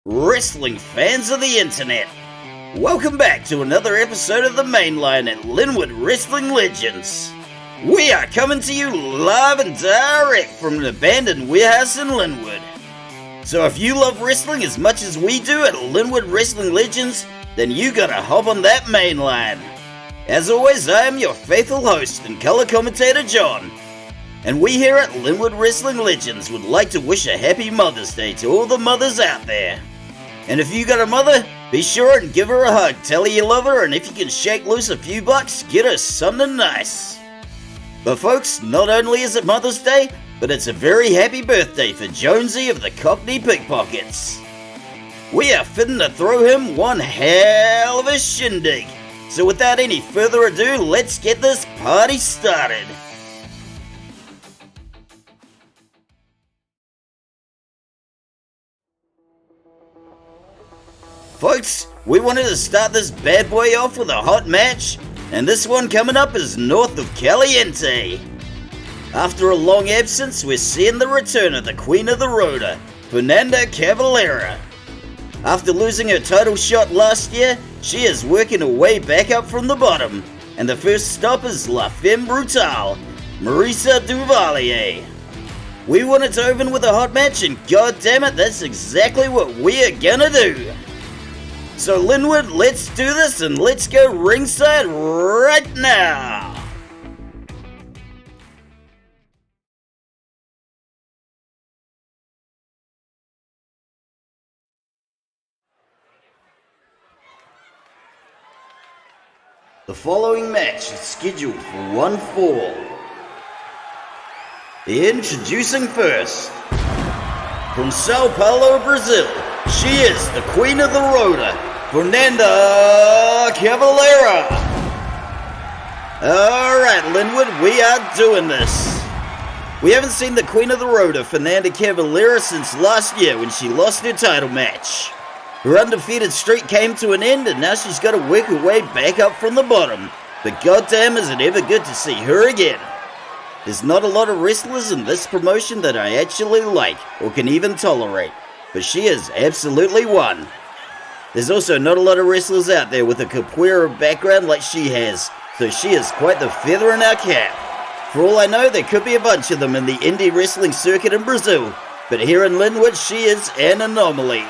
wrestling fans of the internet. Welcome back to another episode of the Mainline at Linwood Wrestling Legends. We are coming to you live and direct from an abandoned warehouse in Linwood. So if you love wrestling as much as we do at Linwood Wrestling Legends, then you gotta hop on that Mainline. As always, I am your faithful host and color commentator John. And we here at Linwood Wrestling Legends would like to wish a happy Mother's Day to all the mothers out there. And if you got a mother, be sure and give her a hug, tell her you love her, and if you can shake loose a few bucks, get her something nice. But folks, not only is it Mother's Day, but it's a very happy birthday for Jonesy of the Cockney Pickpockets. We are fitting to throw him one hell of a shindig. So without any further ado, let's get this party started. Folks, we wanted to start this bad boy off with a hot match, and this one coming up is north of Caliente. After a long absence, we're seeing the return of the Queen of the Rotor, Fernanda Cavalera. After losing her title shot last year, she is working her way back up from the bottom, and the first stop is La Femme Brutale, Marisa DuValier. We wanted to open with a hot match, and goddammit, that's exactly what we are gonna do. So Linwood, let's do this and let's go ringside right now! The following match is scheduled for one fall. Introducing first, from Sao Paulo, Brazil, she is the Queen of the Rotor, Fernanda Cavalera. Alright Linwood, we are doing this. We haven't seen the Queen of the Rotor, Fernanda Cavalera, since last year when she lost her title match. Her undefeated streak came to an end and now she's got to work her way back up from the bottom. But goddamn is it ever good to see her again. There's not a lot of wrestlers in this promotion that I actually like or can even tolerate, but she is absolutely one. There's also not a lot of wrestlers out there with a capoeira background like she has, so she is quite the feather in our cap. For all I know, there could be a bunch of them in the indie wrestling circuit in Brazil, but here in Linwood, she is an anomaly.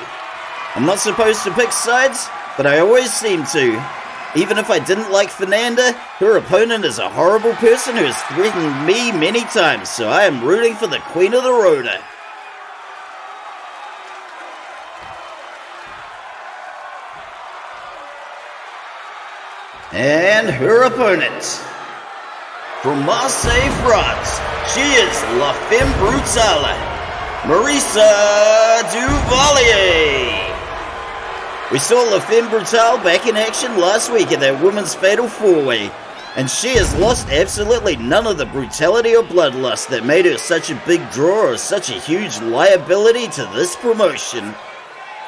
I'm not supposed to pick sides, but I always seem to. Even if I didn't like Fernanda, her opponent is a horrible person who has threatened me many times, so I am rooting for the Queen of the Rotor. And her opponent, from Marseille, France, she is La Femme Brutale, Marisa DuValier. We saw La Femme Brutale back in action last week at that women's fatal 4-way, and she has lost absolutely none of the brutality or bloodlust that made her such a big draw or such a huge liability to this promotion.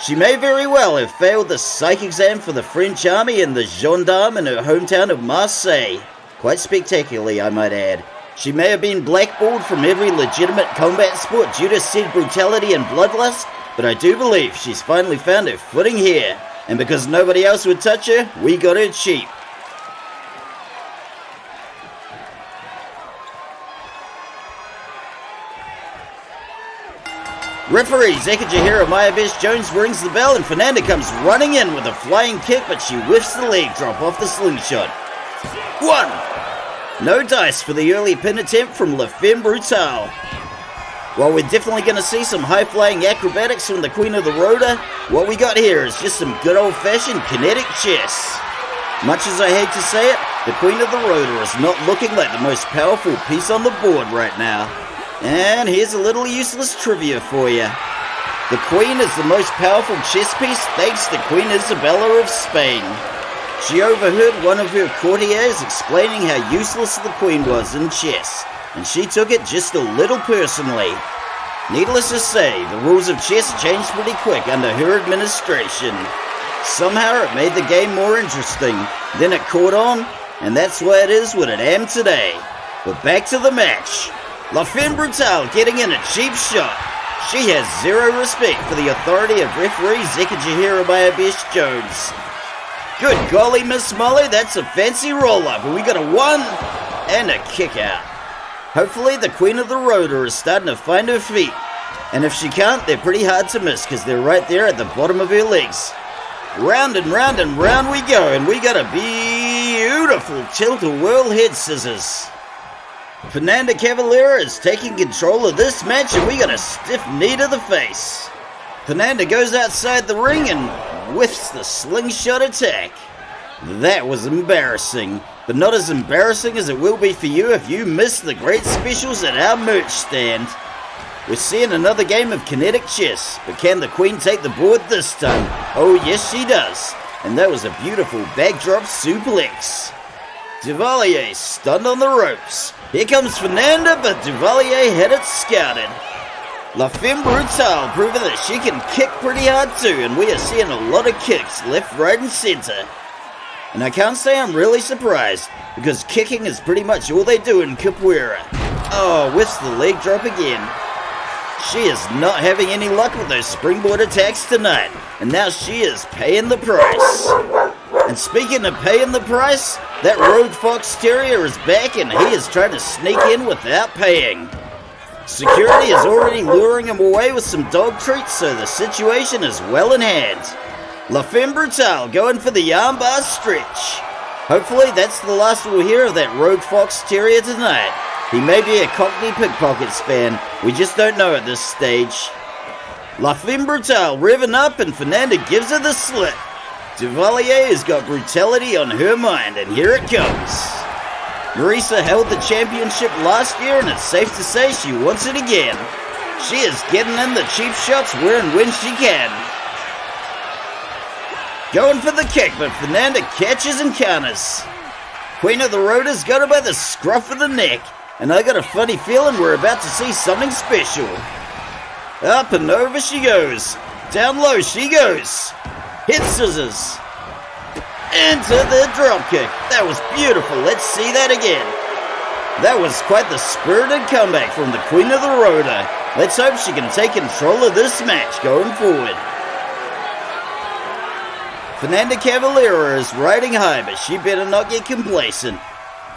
She may very well have failed the psych exam for the French army and the gendarme in her hometown of Marseille. Quite spectacularly, I might add. She may have been blackballed from every legitimate combat sport due to said brutality and bloodlust, but I do believe she's finally found her footing here. And because nobody else would touch her, we got her cheap. Referee Zekajahira Mayabesh Jones rings the bell and Fernanda comes running in with a flying kick, but she whiffs the leg drop off the slingshot. 1. No dice for the early pin attempt from La Femme Brutale. While we're definitely going to see some high-flying acrobatics from the Queen of the Rotor, what we got here is just some good old-fashioned kinetic chess. Much as I hate to say it, the Queen of the Rotor is not looking like the most powerful piece on the board right now. And here's a little useless trivia for you. The Queen is the most powerful chess piece thanks to Queen Isabella of Spain. She overheard one of her courtiers explaining how useless the Queen was in chess, and she took it just a little personally. Needless to say, the rules of chess changed pretty quick under her administration. Somehow it made the game more interesting, then it caught on, and that's why it is what it am today. But back to the match. La Femme Brutale getting in a cheap shot. She has zero respect for the authority of referee Zekajahira Jones. Good golly, Miss Molly, that's a fancy roll-up, and we got a 1 and a kick out. Hopefully the Queen of the Rhoda is starting to find her feet, and if she can't, they're pretty hard to miss because they're right there at the bottom of her legs. Round and round and round we go, and we got a beautiful tilt-a-whirl head scissors. Fernanda Cavalera is taking control of this match, and we got a stiff knee to the face. Fernanda goes outside the ring and whiffs the slingshot attack. That was embarrassing, but not as embarrassing as it will be for you if you miss the great specials at our merch stand. We're seeing another game of kinetic chess, but can the Queen take the board this time? Oh yes she does, and that was a beautiful backdrop suplex. DuValier stunned on the ropes. Here comes Fernanda, but DuValier had it scouted. La Femme Brutale proving that she can kick pretty hard too, and we are seeing a lot of kicks left, right and center. And I can't say I'm really surprised, because kicking is pretty much all they do in Capoeira. Oh, whiffs the leg drop again. She is not having any luck with those springboard attacks tonight, and now she is paying the price. And speaking of paying the price, that Road Fox Terrier is back and he is trying to sneak in without paying. Security is already luring him away with some dog treats, so the situation is well in hand. La Femme Brutale going for the armbar stretch. Hopefully that's the last we'll hear of that Road Fox Terrier tonight. He may be a Cockney Pickpockets fan, we just don't know at this stage. La Femme Brutale revving up and Fernanda gives her the slip. DuValier has got brutality on her mind, and here it comes. Marisa held the championship last year, and it's safe to say she wants it again. She is getting in the cheap shots where and when she can. Going for the kick, but Fernanda catches and counters. Queen of the Rhoda's got her by the scruff of the neck, and I got a funny feeling we're about to see something special. Up and over she goes. Down low she goes. Hit scissors. Into the dropkick. That was beautiful. Let's see that again. That was quite the spirited comeback from the Queen of the Rhoda. Let's hope she can take control of this match going forward. Fernanda Cavalera is riding high, but she better not get complacent.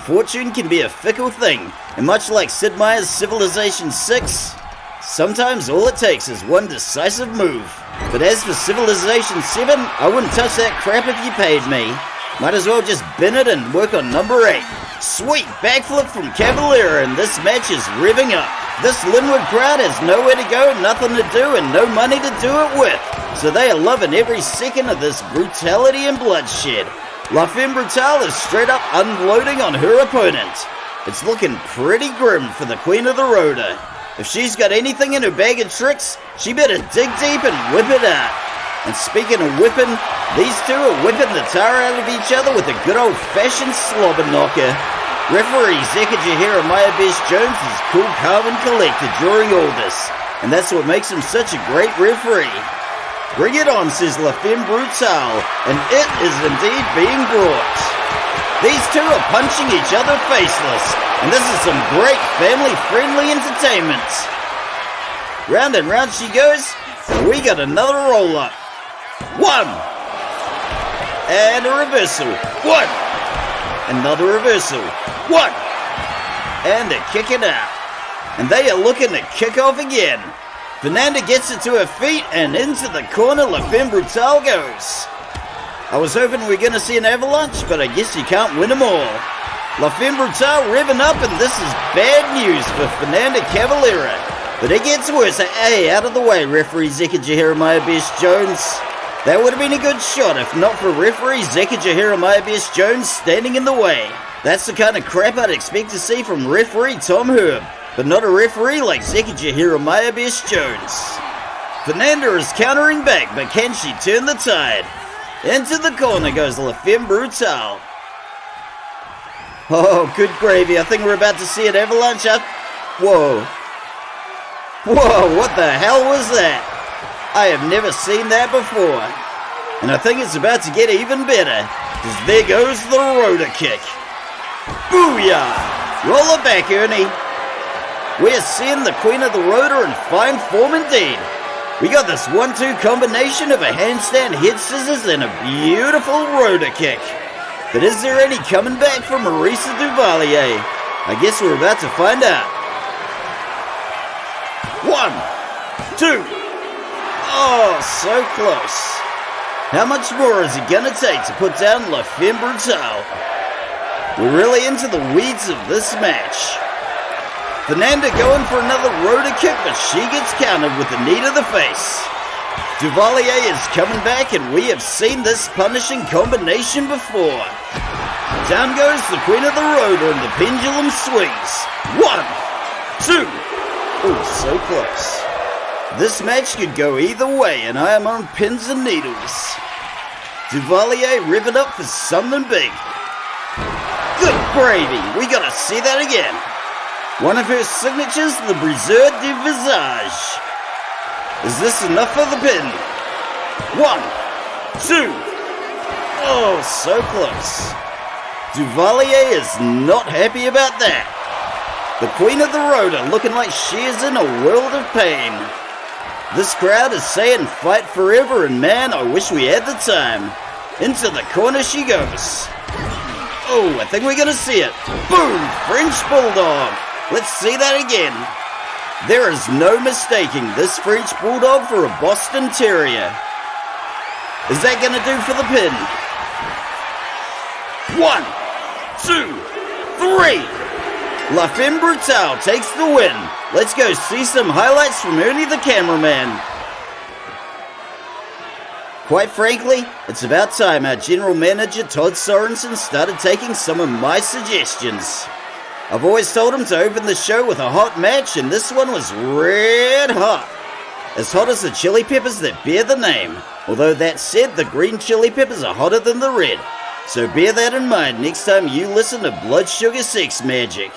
Fortune can be a fickle thing, and much like Sid Meier's Civilization 6, sometimes all it takes is one decisive move. But as for Civilization 7, I wouldn't touch that crap if you paid me. Might as well just bin it and work on number 8. Sweet backflip from Cavalera, and this match is revving up. This Linwood crowd has nowhere to go, nothing to do, and no money to do it with. So they are loving every second of this brutality and bloodshed. La Femme Brutale is straight up unloading on her opponent. It's looking pretty grim for the Queen of the Rhoda. If she's got anything in her bag of tricks, she better dig deep and whip it out. And speaking of whipping, these two are whipping the tar out of each other with a good old-fashioned slobber knocker. Referee Zekajahira Jones is cool, calm and collected during all this, and that's what makes him such a great referee. Bring it on, says La Femme Brutale, and it is indeed being brought. These two are punching each other faceless, and this is some great family-friendly entertainment. Round and round she goes, and we got another roll-up. 1. And a reversal. 1. Another reversal. 1. And they're kicking out. And they are looking to kick off again. Fernanda gets it to her feet, and into the corner La Femme Brutale goes. I was hoping we were going to see an avalanche, but I guess you can't win them all. La Femme Brutale revving up, and this is bad news for Fernanda Cavalera. But it gets worse. Hey, out of the way, referee Zekajahira Jones. That would have been a good shot if not for referee Zekajahira Jones standing in the way. That's the kind of crap I'd expect to see from referee Tom Herb, but not a referee like Zekajahira Jones. Fernanda is countering back, but can she turn the tide? Into the corner goes La Femme Brutale. Oh, good gravy. I think we're about to see an avalanche up. Whoa. Whoa, what the hell was that? I have never seen that before. And I think it's about to get even better, because there goes the rotor kick. Booyah! Roll it back, Ernie. We're seeing the Queen of the Rotor in fine form indeed. We got this 1-2 combination of a handstand head scissors and a beautiful rotor kick. But is there any coming back from Marisa DuValier? I guess we're about to find out. 1, 2. Oh, so close. How much more is it gonna take to put down La Femme Brutale? We're really into the weeds of this match. Fernanda going for another rotor kick, but she gets countered with a knee to the face. DuValier is coming back, and we have seen this punishing combination before. Down goes the Queen of the Rotor, and the pendulum swings. 1, 2. Oh, so close. This match could go either way, and I am on pins and needles. DuValier riveted up for something big. Good gravy, we gotta see that again. One of her signatures, the brisure du visage. Is this enough for the pin? 1, 2. Oh, so close. DuValier is not happy about that. The Queen of the Rotor looking like she is in a world of pain. This crowd is saying fight forever, and man, I wish we had the time. Into the corner she goes. Oh, I think we're gonna see it. Boom! French Bulldog. Let's see that again. There is no mistaking this French Bulldog for a Boston Terrier. Is that gonna do for the pin? 1, 2, 3. La Femme Brutale takes the win. Let's go see some highlights from Ernie the cameraman. Quite frankly, it's about time our general manager Todd Sorensen started taking some of my suggestions. I've always told him to open the show with a hot match, and this one was red hot. As hot as the chili peppers that bear the name. Although that said, the green chili peppers are hotter than the red. So bear that in mind next time you listen to Blood Sugar Sex Magic.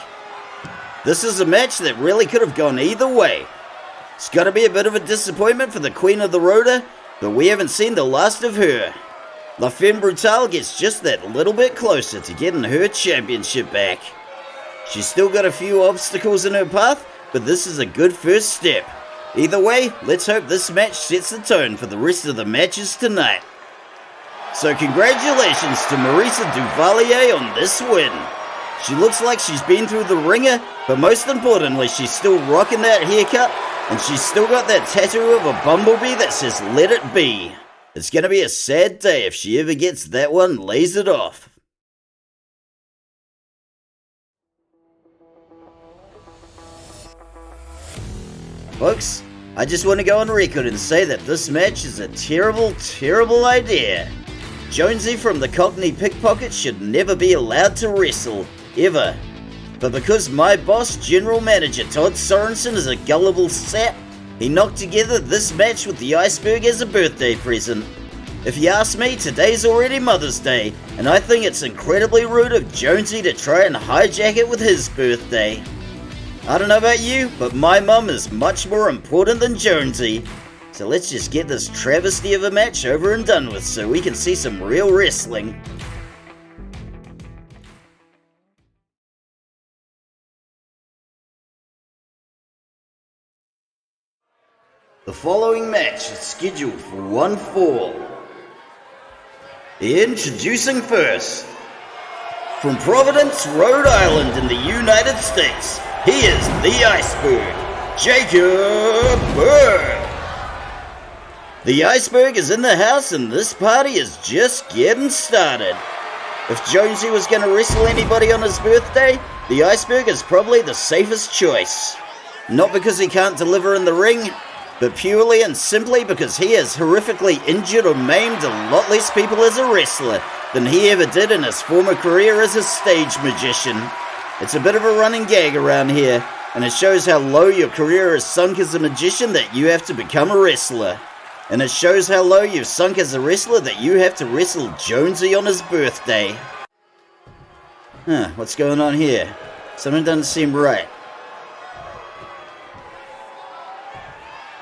This is a match that really could have gone either way. It's got to be a bit of a disappointment for the Queen of the Rotor, but we haven't seen the last of her. La Femme Brutale gets just that little bit closer to getting her championship back. She's still got a few obstacles in her path, but this is a good first step. Either way, let's hope this match sets the tone for the rest of the matches tonight. So congratulations to Marisa DuValier on this win. She looks like she's been through the ringer, but most importantly, she's still rocking that haircut, and she's still got that tattoo of a bumblebee that says "Let It Be." It's gonna be a sad day if she ever gets that one lasered off. Folks, I just want to go on record and say that this match is a terrible, terrible idea. Jonesy from the Cockney Pickpockets should never be allowed to wrestle, ever. But because my boss, General Manager Todd Sorensen, is a gullible sap, he knocked together this match with the Iceberg as a birthday present. If you ask me, today's already Mother's Day, and I think it's incredibly rude of Jonesy to try and hijack it with his birthday. I don't know about you, but my mum is much more important than Jonesy. So let's just get this travesty of a match over and done with so we can see some real wrestling. The following match is scheduled for one fall. Introducing first, from Providence, Rhode Island in the United States, he is the Iceberg, Jacob Berg. The Iceberg is in the house and this party is just getting started. If Jonesy was going to wrestle anybody on his birthday, the Iceberg is probably the safest choice. Not because he can't deliver in the ring, but purely and simply because he has horrifically injured or maimed a lot less people as a wrestler than he ever did in his former career as a stage magician. It's a bit of a running gag around here, and it shows how low your career has sunk as a magician that you have to become a wrestler. And it shows how low you've sunk as a wrestler that you have to wrestle Jonesy on his birthday. What's going on here? Something doesn't seem right.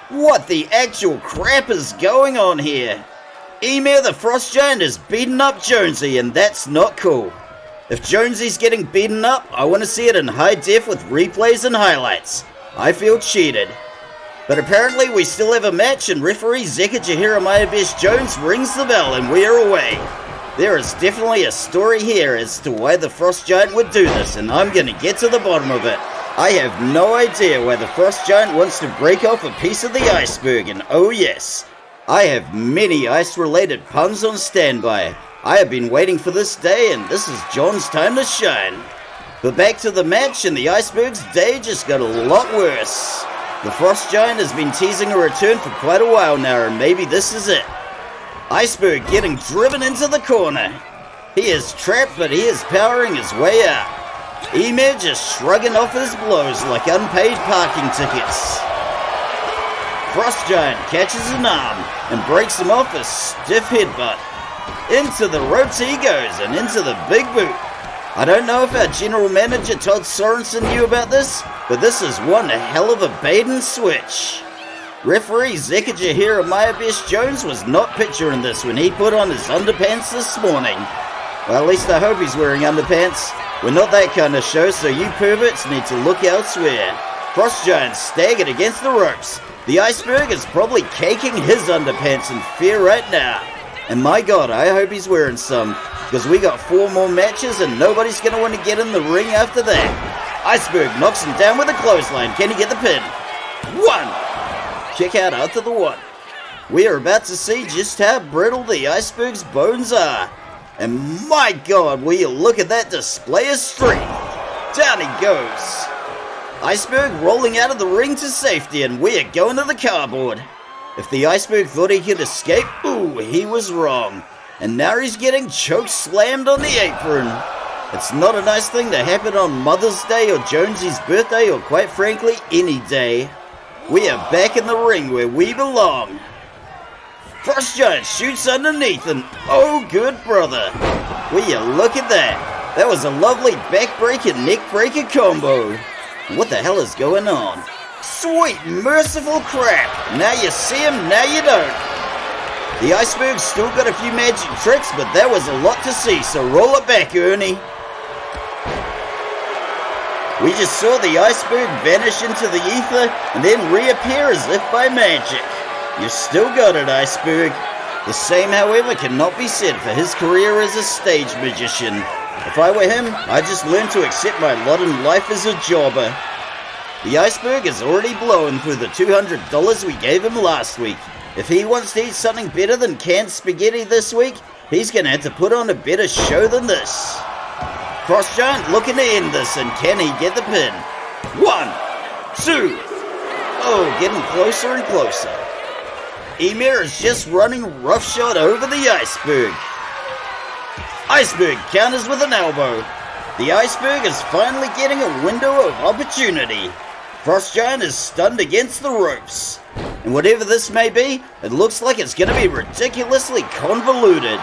What the actual crap is going on here? Ymir the Frost Giant is beating up Jonesy, and that's not cool. If Jonesy's getting beaten up, I want to see it in high def with replays and highlights. I feel cheated. But apparently we still have a match, and referee Zeka Jeremiah Jones rings the bell and we are away. There is definitely a story here as to why the Frost Giant would do this, and I'm going to get to the bottom of it. I have no idea why the Frost Giant wants to break off a piece of the iceberg, and oh yes, I have many ice-related puns on standby. I have been waiting for this day, and this is John's time to shine. But back to the match, and the iceberg's day just got a lot worse. The Frost Giant has been teasing a return for quite a while now, and maybe this is it. Iceberg getting driven into the corner. He is trapped, but he is powering his way out. Ymir just shrugging off his blows like unpaid parking tickets. Frost Giant catches an arm and breaks him off a stiff headbutt. Into the ropes he goes, and into the big boot. I don't know if our general manager Todd Sorensen knew about this, but this is one hell of a bait and switch. Referee Zeka Jeremiah Jones was not picturing this when he put on his underpants this morning. Well, at least I hope he's wearing underpants. We're not that kind of show, so you perverts need to look elsewhere. Frost Giant staggered against the ropes. The iceberg is probably caking his underpants in fear right now. And my god, I hope he's wearing some, because we got 4 more matches and nobody's going to want to get in the ring after that. Iceberg knocks him down with a clothesline. Can he get the pin? 1! Kick out after the 1. We are about to see just how brittle the iceberg's bones are. And my god, will you look at that display of strength. Down he goes. Iceberg rolling out of the ring to safety, and we are going to the cardboard. If the iceberg thought he could escape, ooh, he was wrong. And now he's getting choke slammed on the apron. It's not a nice thing to happen on Mother's Day or Jonesy's birthday or quite frankly any day. We are back in the ring where we belong. Frost Giant shoots underneath and oh good brother. Will you look at that? That was a lovely backbreaker neckbreaker combo. What the hell is going on? Sweet merciful crap. Now you see him, now you don't. The iceberg's still got a few magic tricks, but that was a lot to see, so roll it back, Ernie. We just saw the iceberg vanish into the ether and then reappear as if by magic. You still got it, iceberg. The same, however, cannot be said for his career as a stage magician. If I were him, I'd just learn to accept my lot in life as a jobber. The iceberg is already blowing through the $200 we gave him last week. If he wants to eat something better than canned spaghetti this week, he's going to have to put on a better show than this. Frost Giant looking to end this, and can he get the pin? 1, 2. Oh, getting closer and closer. Ymir is just running roughshod over the iceberg. Iceberg counters with an elbow. The iceberg is finally getting a window of opportunity. Frost Giant is stunned against the ropes. And whatever this may be, it looks like it's going to be ridiculously convoluted.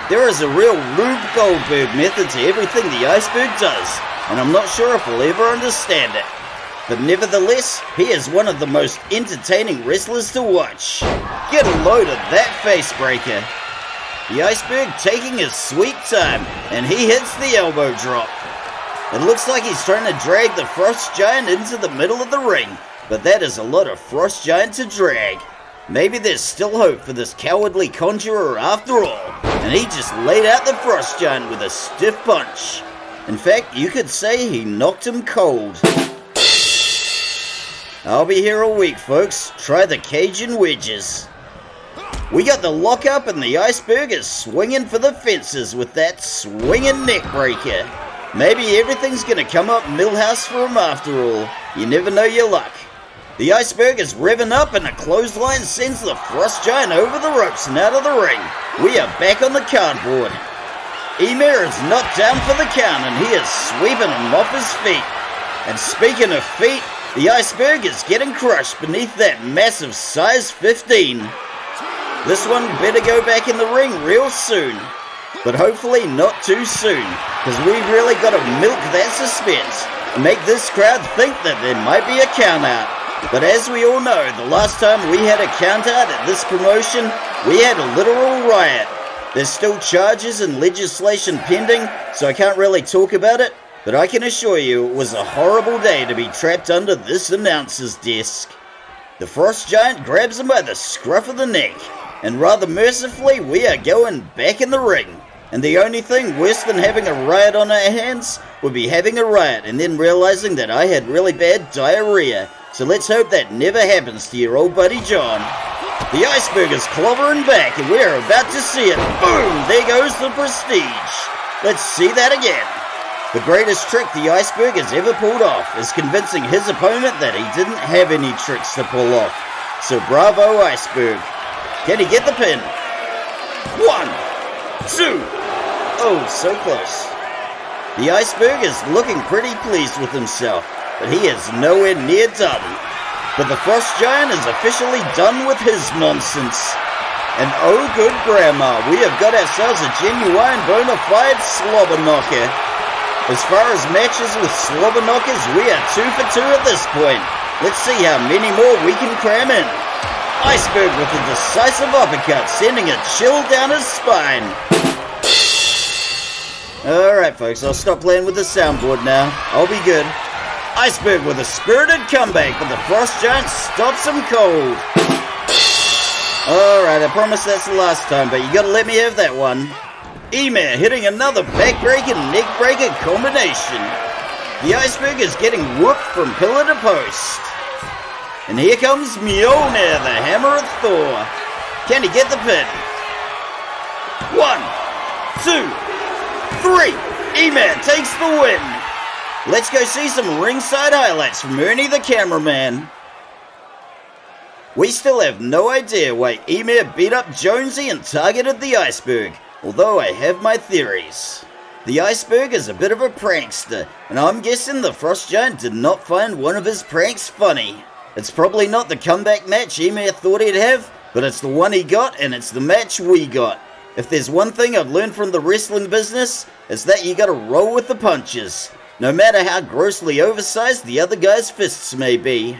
There is a real Rube Goldberg method to everything the iceberg does, and I'm not sure if we'll ever understand it. But nevertheless, he is one of the most entertaining wrestlers to watch. Get a load of that face breaker. The iceberg taking his sweet time, and he hits the elbow drop. It looks like he's trying to drag the Frost Giant into the middle of the ring, but that is a lot of Frost Giant to drag. Maybe there's still hope for this cowardly conjurer after all, and he just laid out the Frost Giant with a stiff punch. In fact, you could say he knocked him cold. I'll be here all week, folks. Try the Cajun wedges. We got the lockup, and the iceberg is swinging for the fences with that swinging neck breaker. Maybe everything's gonna come up Millhouse for him after all. You never know your luck. The iceberg is revving up, and a clothesline sends the Frost Giant over the ropes and out of the ring. We are back on the cardboard. Ymir is knocked down for the count, and he is sweeping him off his feet. And speaking of feet, the iceberg is getting crushed beneath that massive size 15. This one better go back in the ring real soon. But hopefully not too soon, because we really got to milk that suspense and make this crowd think that there might be a count out. But as we all know, the last time we had a count out at this promotion, we had a literal riot. There's still charges and legislation pending, so I can't really talk about it. but I can assure you it was a horrible day to be trapped under this announcer's desk. The Frost Giant grabs him by the scruff of the neck, and rather mercifully we are going back in the ring. And the only thing worse than having a riot on our hands would be having a riot and then realizing that I had really bad diarrhea. So let's hope that never happens to your old buddy John. The iceberg is clobbering back and we're about to see it. Boom! There goes the prestige. Let's see that again. The greatest trick the iceberg has ever pulled off is convincing his opponent that he didn't have any tricks to pull off. So bravo, iceberg. Can he get the pin? 1, 2. Oh, so close. The iceberg is looking pretty pleased with himself, but he is nowhere near done. But the Frost Giant is officially done with his nonsense. And oh good grandma, we have got ourselves a genuine bona fide slobber knocker. As far as matches with slobber knockers, we are 2 for 2 at this point. Let's see how many more we can cram in. Iceberg with a decisive uppercut, sending a chill down his spine. Alright folks, I'll stop playing with the soundboard now. I'll be good. Iceberg with a spirited comeback, but the Frost Giant stops him cold. Alright, I promise that's the last time, but you gotta let me have that one. Ymir hitting another backbreaker, neckbreaker combination. The iceberg is getting whooped from pillar to post. And here comes Mjolnir, the hammer of Thor. Can he get the pin? 1, 2. 3. Ymir takes the win. Let's go see some ringside highlights from Ernie the cameraman. We still have no idea why Ymir beat up Jonesy and targeted the iceberg, although I have my theories. The iceberg is a bit of a prankster, and I'm guessing the Frost Giant did not find one of his pranks funny. It's probably not the comeback match Ymir thought he'd have, but it's the one he got, and it's the match we got. If there's one thing I've learned from the wrestling business, it's that you gotta roll with the punches, no matter how grossly oversized the other guy's fists may be.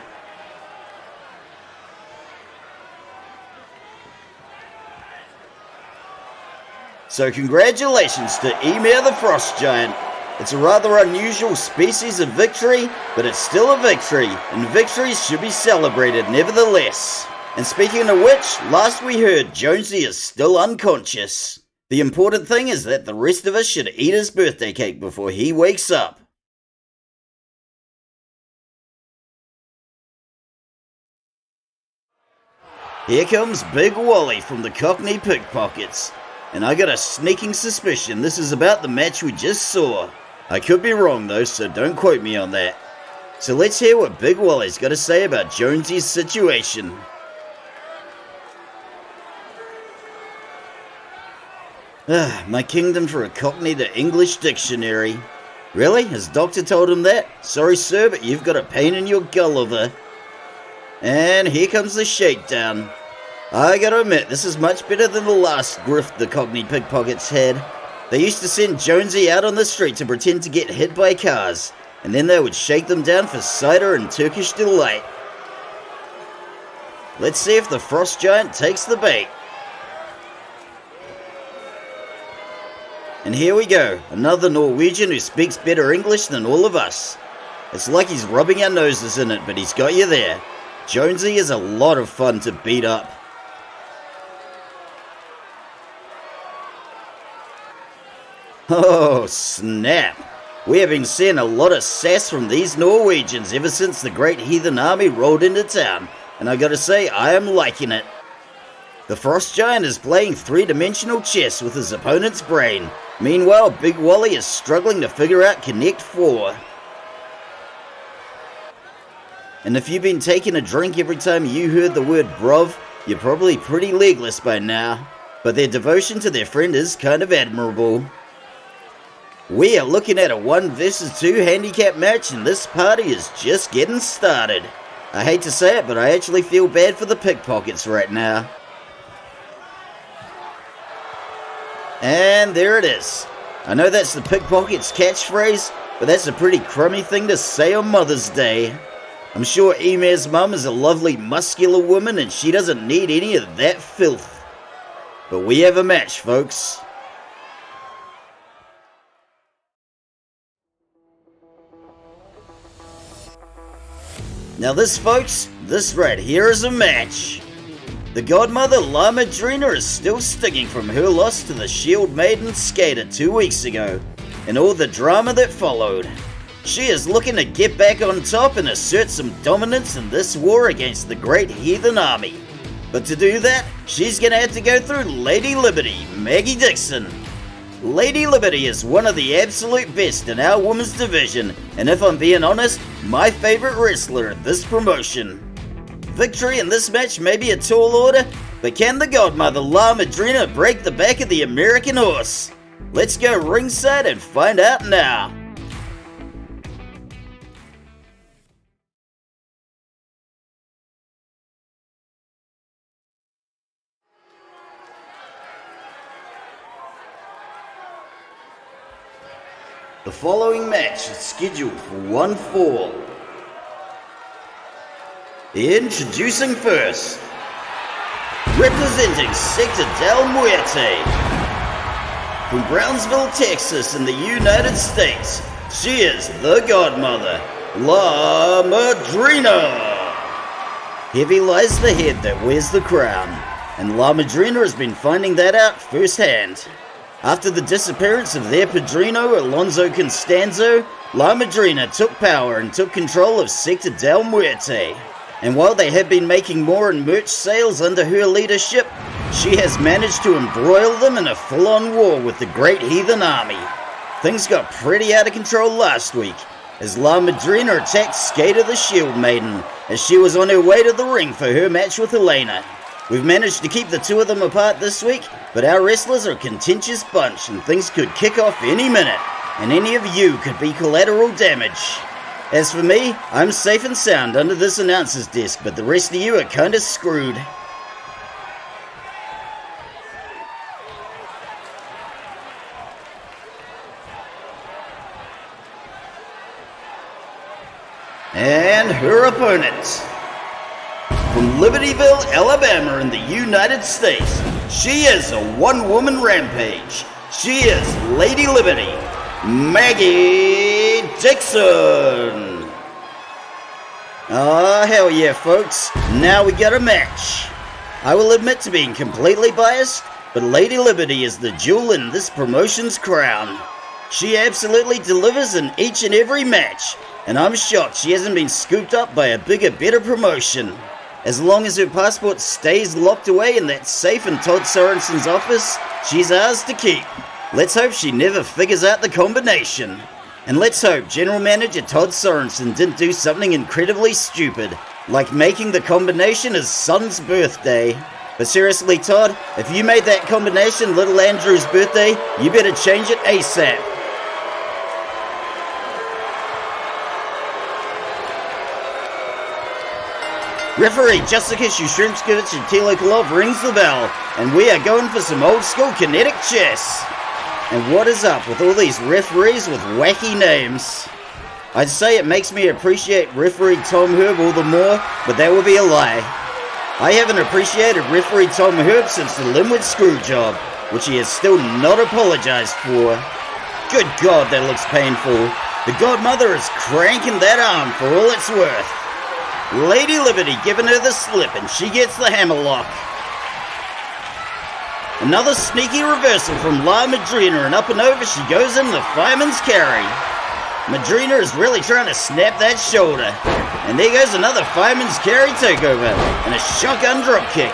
So congratulations to Ymir the Frost Giant. It's a rather unusual species of victory, but it's still a victory, and victories should be celebrated nevertheless. And speaking of which, last we heard, Jonesy is still unconscious. The important thing is that the rest of us should eat his birthday cake before he wakes up. Here comes Big Wally from the Cockney Pickpockets. And I got a sneaking suspicion this is about the match we just saw. I could be wrong though, so don't quote me on that. So let's hear what Big Wally's got to say about Jonesy's situation. My kingdom for a Cockney to English dictionary. Really? His doctor told him that? Sorry sir, but you've got a pain in your gulliver. And here comes the shakedown. I gotta admit, this is much better than the last grift the Cockney Pickpockets had. They used to send Jonesy out on the street to pretend to get hit by cars, and then they would shake them down for cider and Turkish delight. Let's see if the Frost Giant takes the bait. And here we go, another Norwegian who speaks better English than all of us. It's like he's rubbing our noses in it, but he's got you there. Jonesy is a lot of fun to beat up. Oh, snap. We have been seeing a lot of sass from these Norwegians ever since the great heathen army rolled into town, and I gotta say, I am liking it. The Frost Giant is playing three-dimensional chess with his opponent's brain. Meanwhile, Big Wally is struggling to figure out Connect 4. And if you've been taking a drink every time you heard the word bruv, you're probably pretty legless by now. But their devotion to their friend is kind of admirable. We are looking at a 1 versus 2 handicap match, and this party is just getting started. I hate to say it, but I actually feel bad for the Pickpockets right now. And there it is. I know that's the Pickpockets catchphrase, but that's a pretty crummy thing to say on Mother's Day. I'm sure Ymir's mum is a lovely muscular woman and she doesn't need any of that filth. But we have a match, folks. Now this, folks, this right here is a match. The godmother, Madrina, is still stinging from her loss to the Shield Maiden Skater 2 weeks ago, and all the drama that followed. She is looking to get back on top and assert some dominance in this war against the great heathen army. But to do that, she's gonna have to go through Lady Liberty, Maggie Dixon. Lady Liberty is one of the absolute best in our women's division, and if I'm being honest, my favorite wrestler at this promotion. Victory in this match may be a tall order, but can the godmother Madrina break the back of the American horse? Let's go ringside and find out now. The following match is scheduled for one fall. Introducing first, representing Sector Del Muerte, from Brownsville, Texas in the United States, she is the godmother, Madrina. Heavy lies the head that wears the crown, and Madrina has been finding that out firsthand. After the disappearance of their padrino, Alonso Constanzo, Madrina took power and took control of Sector Del Muerte. And while they have been making more in merch sales under her leadership, she has managed to embroil them in a full-on war with the Great Heathen Army. Things got pretty out of control last week, as Madrina attacked Skater the Shield Maiden as she was on her way to the ring for her match with Elena. We've managed to keep the two of them apart this week, but our wrestlers are a contentious bunch and things could kick off any minute, and any of you could be collateral damage. As for me, I'm safe and sound under this announcer's desk, but the rest of you are kinda screwed. And her opponent, from Libertyville, Alabama in the United States, she is a one-woman rampage. She is Lady Liberty, Maggie Dixon. Oh, hell yeah, folks. Now we got a match. I will admit to being completely biased, but Lady Liberty is the jewel in this promotion's crown. She absolutely delivers in each and every match, and I'm shocked she hasn't been scooped up by a bigger, better promotion. As long as her passport stays locked away in that safe in Todd Sorensen's office, she's ours to keep. Let's hope she never figures out the combination. And let's hope General Manager Todd Sorensen didn't do something incredibly stupid, like making the combination his son's birthday. But seriously, Todd, if you made that combination little Andrew's birthday, you better change it ASAP. Referee Jessica Shushrimskevich rings the bell, and we are going for some old school kinetic chess. And what is up with all these referees with wacky names? I'd say it makes me appreciate referee Tom Herb all the more, but that would be a lie. I haven't appreciated referee Tom Herb since the Linwood screw job, which he has still not apologized for. Good God, that looks painful. The godmother is cranking that arm for all it's worth. Lady Liberty giving her the slip, and she gets the hammerlock. Another sneaky reversal from Madrina, and up and over she goes in the fireman's carry. Madrina is really trying to snap that shoulder. And there goes another fireman's carry takeover, and a shotgun dropkick.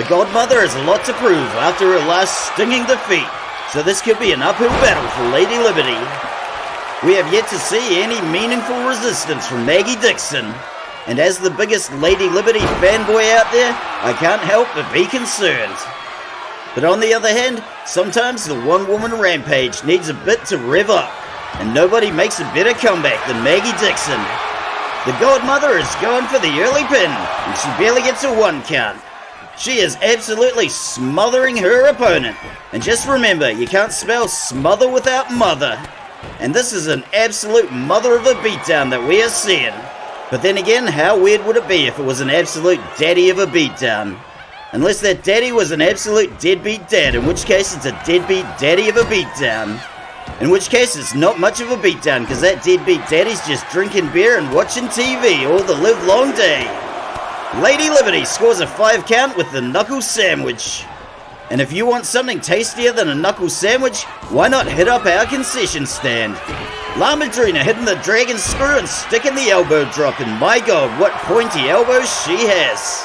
The godmother has a lot to prove after her last stinging defeat, so this could be an uphill battle for Lady Liberty. We have yet to see any meaningful resistance from Maggie Dixon. And as the biggest Lady Liberty fanboy out there, I can't help but be concerned. But on the other hand, sometimes the one-woman rampage needs a bit to rev up, and nobody makes a better comeback than Maggie Dixon. The godmother is going for the early pin, and she barely gets a one count. She is absolutely smothering her opponent. And just remember, you can't spell smother without mother. And this is an absolute mother of a beatdown that we are seeing. But then again, how weird would it be if it was an absolute daddy of a beatdown? Unless that daddy was an absolute deadbeat dad, in which case it's a deadbeat daddy of a beatdown. In which case, it's not much of a beatdown, because that deadbeat daddy's just drinking beer and watching TV all the live long day. Lady Liberty scores a 5 count with the knuckle sandwich. And if you want something tastier than a knuckle sandwich, why not hit up our concession stand? Madrina hitting the dragon screw and sticking the elbow drop, and my god, what pointy elbows she has.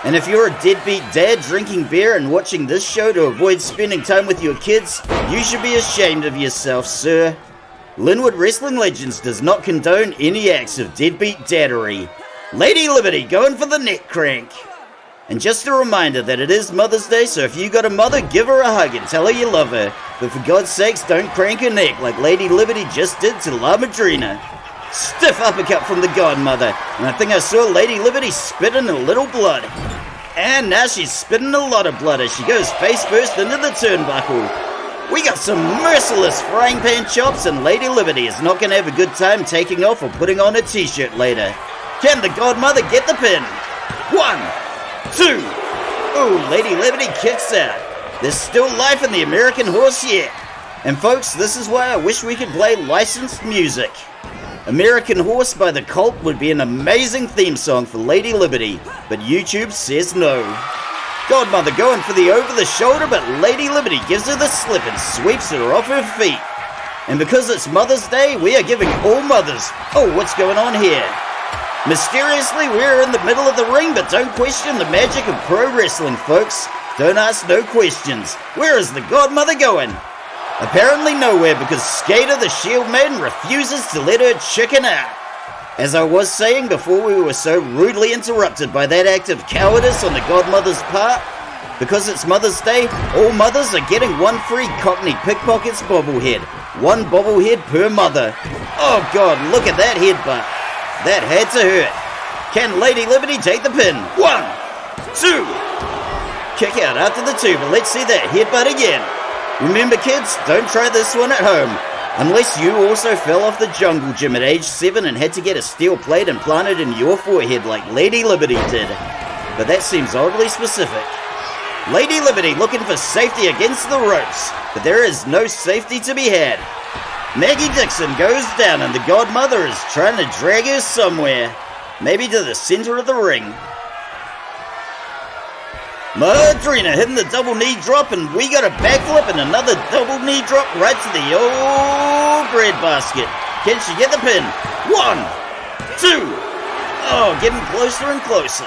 And if you're a deadbeat dad drinking beer and watching this show to avoid spending time with your kids, you should be ashamed of yourself, sir. Linwood Wrestling Legends does not condone any acts of deadbeat daddery. Lady Liberty going for the neck crank. And just a reminder that it is Mother's Day, so if you got a mother, give her a hug and tell her you love her. But for God's sakes, don't crank her neck like Lady Liberty just did to Madrina. Stiff uppercut from the godmother, and I think I saw Lady Liberty spitting a little blood. And now she's spitting a lot of blood as she goes face first into the turnbuckle. We got some merciless frying pan chops, and Lady Liberty is not going to have a good time taking off or putting on a t-shirt later. Can the godmother get the pin? 1, 2. Ooh, Lady Liberty kicks out. There's still life in the American horse yet. And folks, this is why I wish we could play licensed music. American Horse by The Cult would be an amazing theme song for Lady Liberty, but YouTube says no. Godmother going for the over the shoulder, but Lady Liberty gives her the slip and sweeps her off her feet. And because it's Mother's Day, we are giving all mothers... Oh, what's going on here? Mysteriously, we're in the middle of the ring, but don't question the magic of pro wrestling, folks. Don't ask no questions. Where is the godmother going? Apparently nowhere, because Skater the Shield Maiden refuses to let her chicken out. As I was saying before we were so rudely interrupted by that act of cowardice on the godmother's part, because it's Mother's Day, all mothers are getting one free Cockney Pickpockets bobblehead. One bobblehead per mother. Oh god, look at that headbutt. That had to hurt. Can Lady Liberty take the pin? 1, 2. Kick out after the 2, but let's see that headbutt again. Remember kids, don't try this one at home. Unless you also fell off the jungle gym at age 7 and had to get a steel plate implanted in your forehead like Lady Liberty did. But that seems oddly specific. Lady Liberty looking for safety against the ropes, but there is no safety to be had. Maggie Dixon goes down and the godmother is trying to drag her somewhere. Maybe to the center of the ring. Madrina hitting the double knee drop, and we got a backflip and another double knee drop right to the old bread basket. Can she get the pin? 1, 2. Oh, getting closer and closer.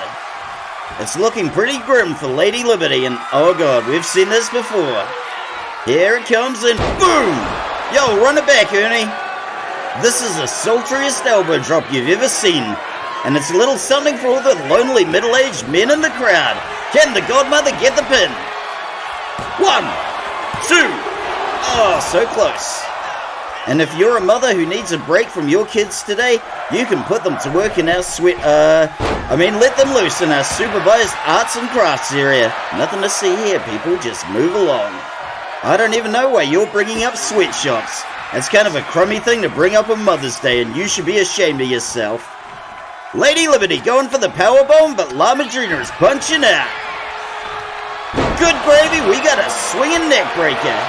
It's looking pretty grim for Lady Liberty, and oh god, we've seen this before. Here it comes, and boom! Yo, run it back, Ernie. This is the sultriest elbow drop you've ever seen, and it's a little something for all the lonely middle-aged men in the crowd. Can the godmother get the pin? 1, 2. Oh, so close. And if you're a mother who needs a break from your kids today, you can put them to work in our let them loose in our supervised arts and crafts area. Nothing to see here, people, just move along. I don't even know why you're bringing up sweatshops. That's kind of a crummy thing to bring up on Mother's Day, and you should be ashamed of yourself. Lady Liberty going for the powerbomb, but Madrina is punching out. Good gravy, we got a swinging neck breaker.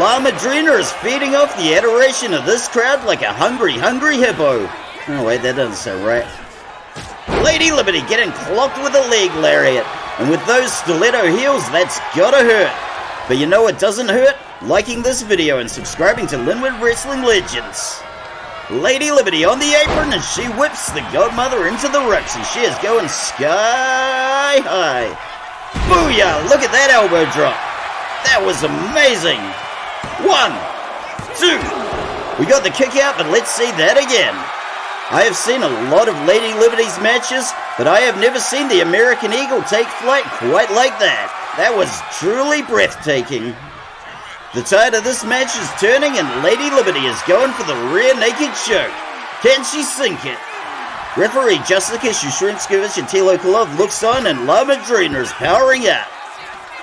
Madrina is feeding off the adoration of this crowd like a hungry hippo. Oh wait, that doesn't sound right. Lady Liberty getting clocked with a leg lariat, and with those stiletto heels, that's gotta hurt. But you know what doesn't hurt? Liking this video and subscribing to Linwood Wrestling Legends. Lady Liberty on the apron, and she whips the godmother into the ropes, and she is going sky high. Booyah! Look at that elbow drop. That was amazing. 1, 2. We got the kick out, but let's see that again. I have seen a lot of Lady Liberty's matches, but I have never seen the American Eagle take flight quite like that. That was truly breathtaking. The tide of this match is turning, and Lady Liberty is going for the rear naked choke. Can she sink it? Referee Jessica Shushrinskevich and Tilo Kolov looks on, and Madrina is powering out.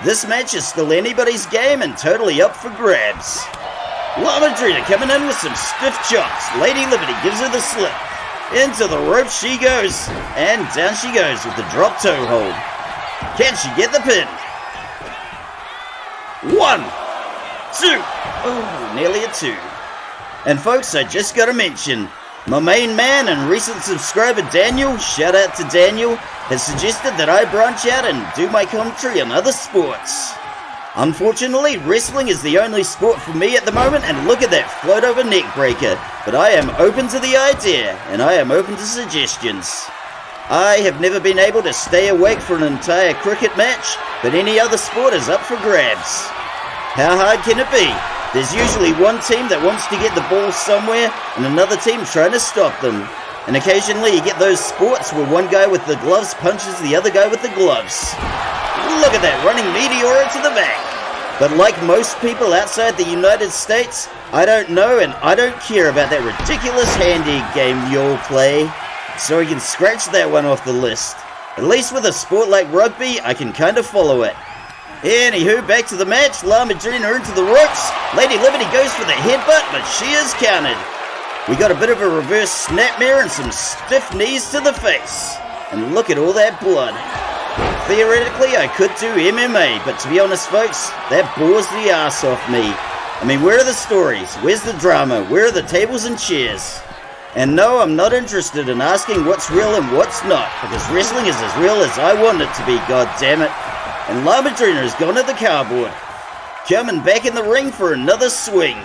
This match is still anybody's game and totally up for grabs. Madrina coming in with some stiff chops. Lady Liberty gives her the slip. Into the rope she goes, and down she goes with the drop toe hold. Can she get the pin? 1, 2. Oh, nearly a 2. And folks, I just gotta mention, my main man and recent subscriber Daniel, shout out to Daniel, has suggested that I branch out and do my commentary on other sports. Unfortunately, wrestling is the only sport for me at the moment, and look at that float over neck breaker. But I am open to the idea, and I am open to suggestions. I have never been able to stay awake for an entire cricket match, but any other sport is up for grabs. How hard can it be? There's usually one team that wants to get the ball somewhere, and another team trying to stop them. And occasionally you get those sports where one guy with the gloves punches the other guy with the gloves. Look at that, running meteora to the back. But like most people outside the United States, I don't know and I don't care about that ridiculous handy game you'll play. So I can scratch that one off the list. At least with a sport like rugby, I can kind of follow it. Anywho, back to the match. Madrina into the ropes. Lady Liberty goes for the headbutt, but she is countered. We got a bit of a reverse snapmare and some stiff knees to the face. And look at all that blood. Theoretically, I could do MMA, but to be honest, folks, that bores the ass off me. I mean, where are the stories? Where's the drama? Where are the tables and chairs? And no, I'm not interested in asking what's real and what's not, because wrestling is as real as I want it to be, goddammit. And Madrina has gone to the cardboard. Coming back in the ring for another swing.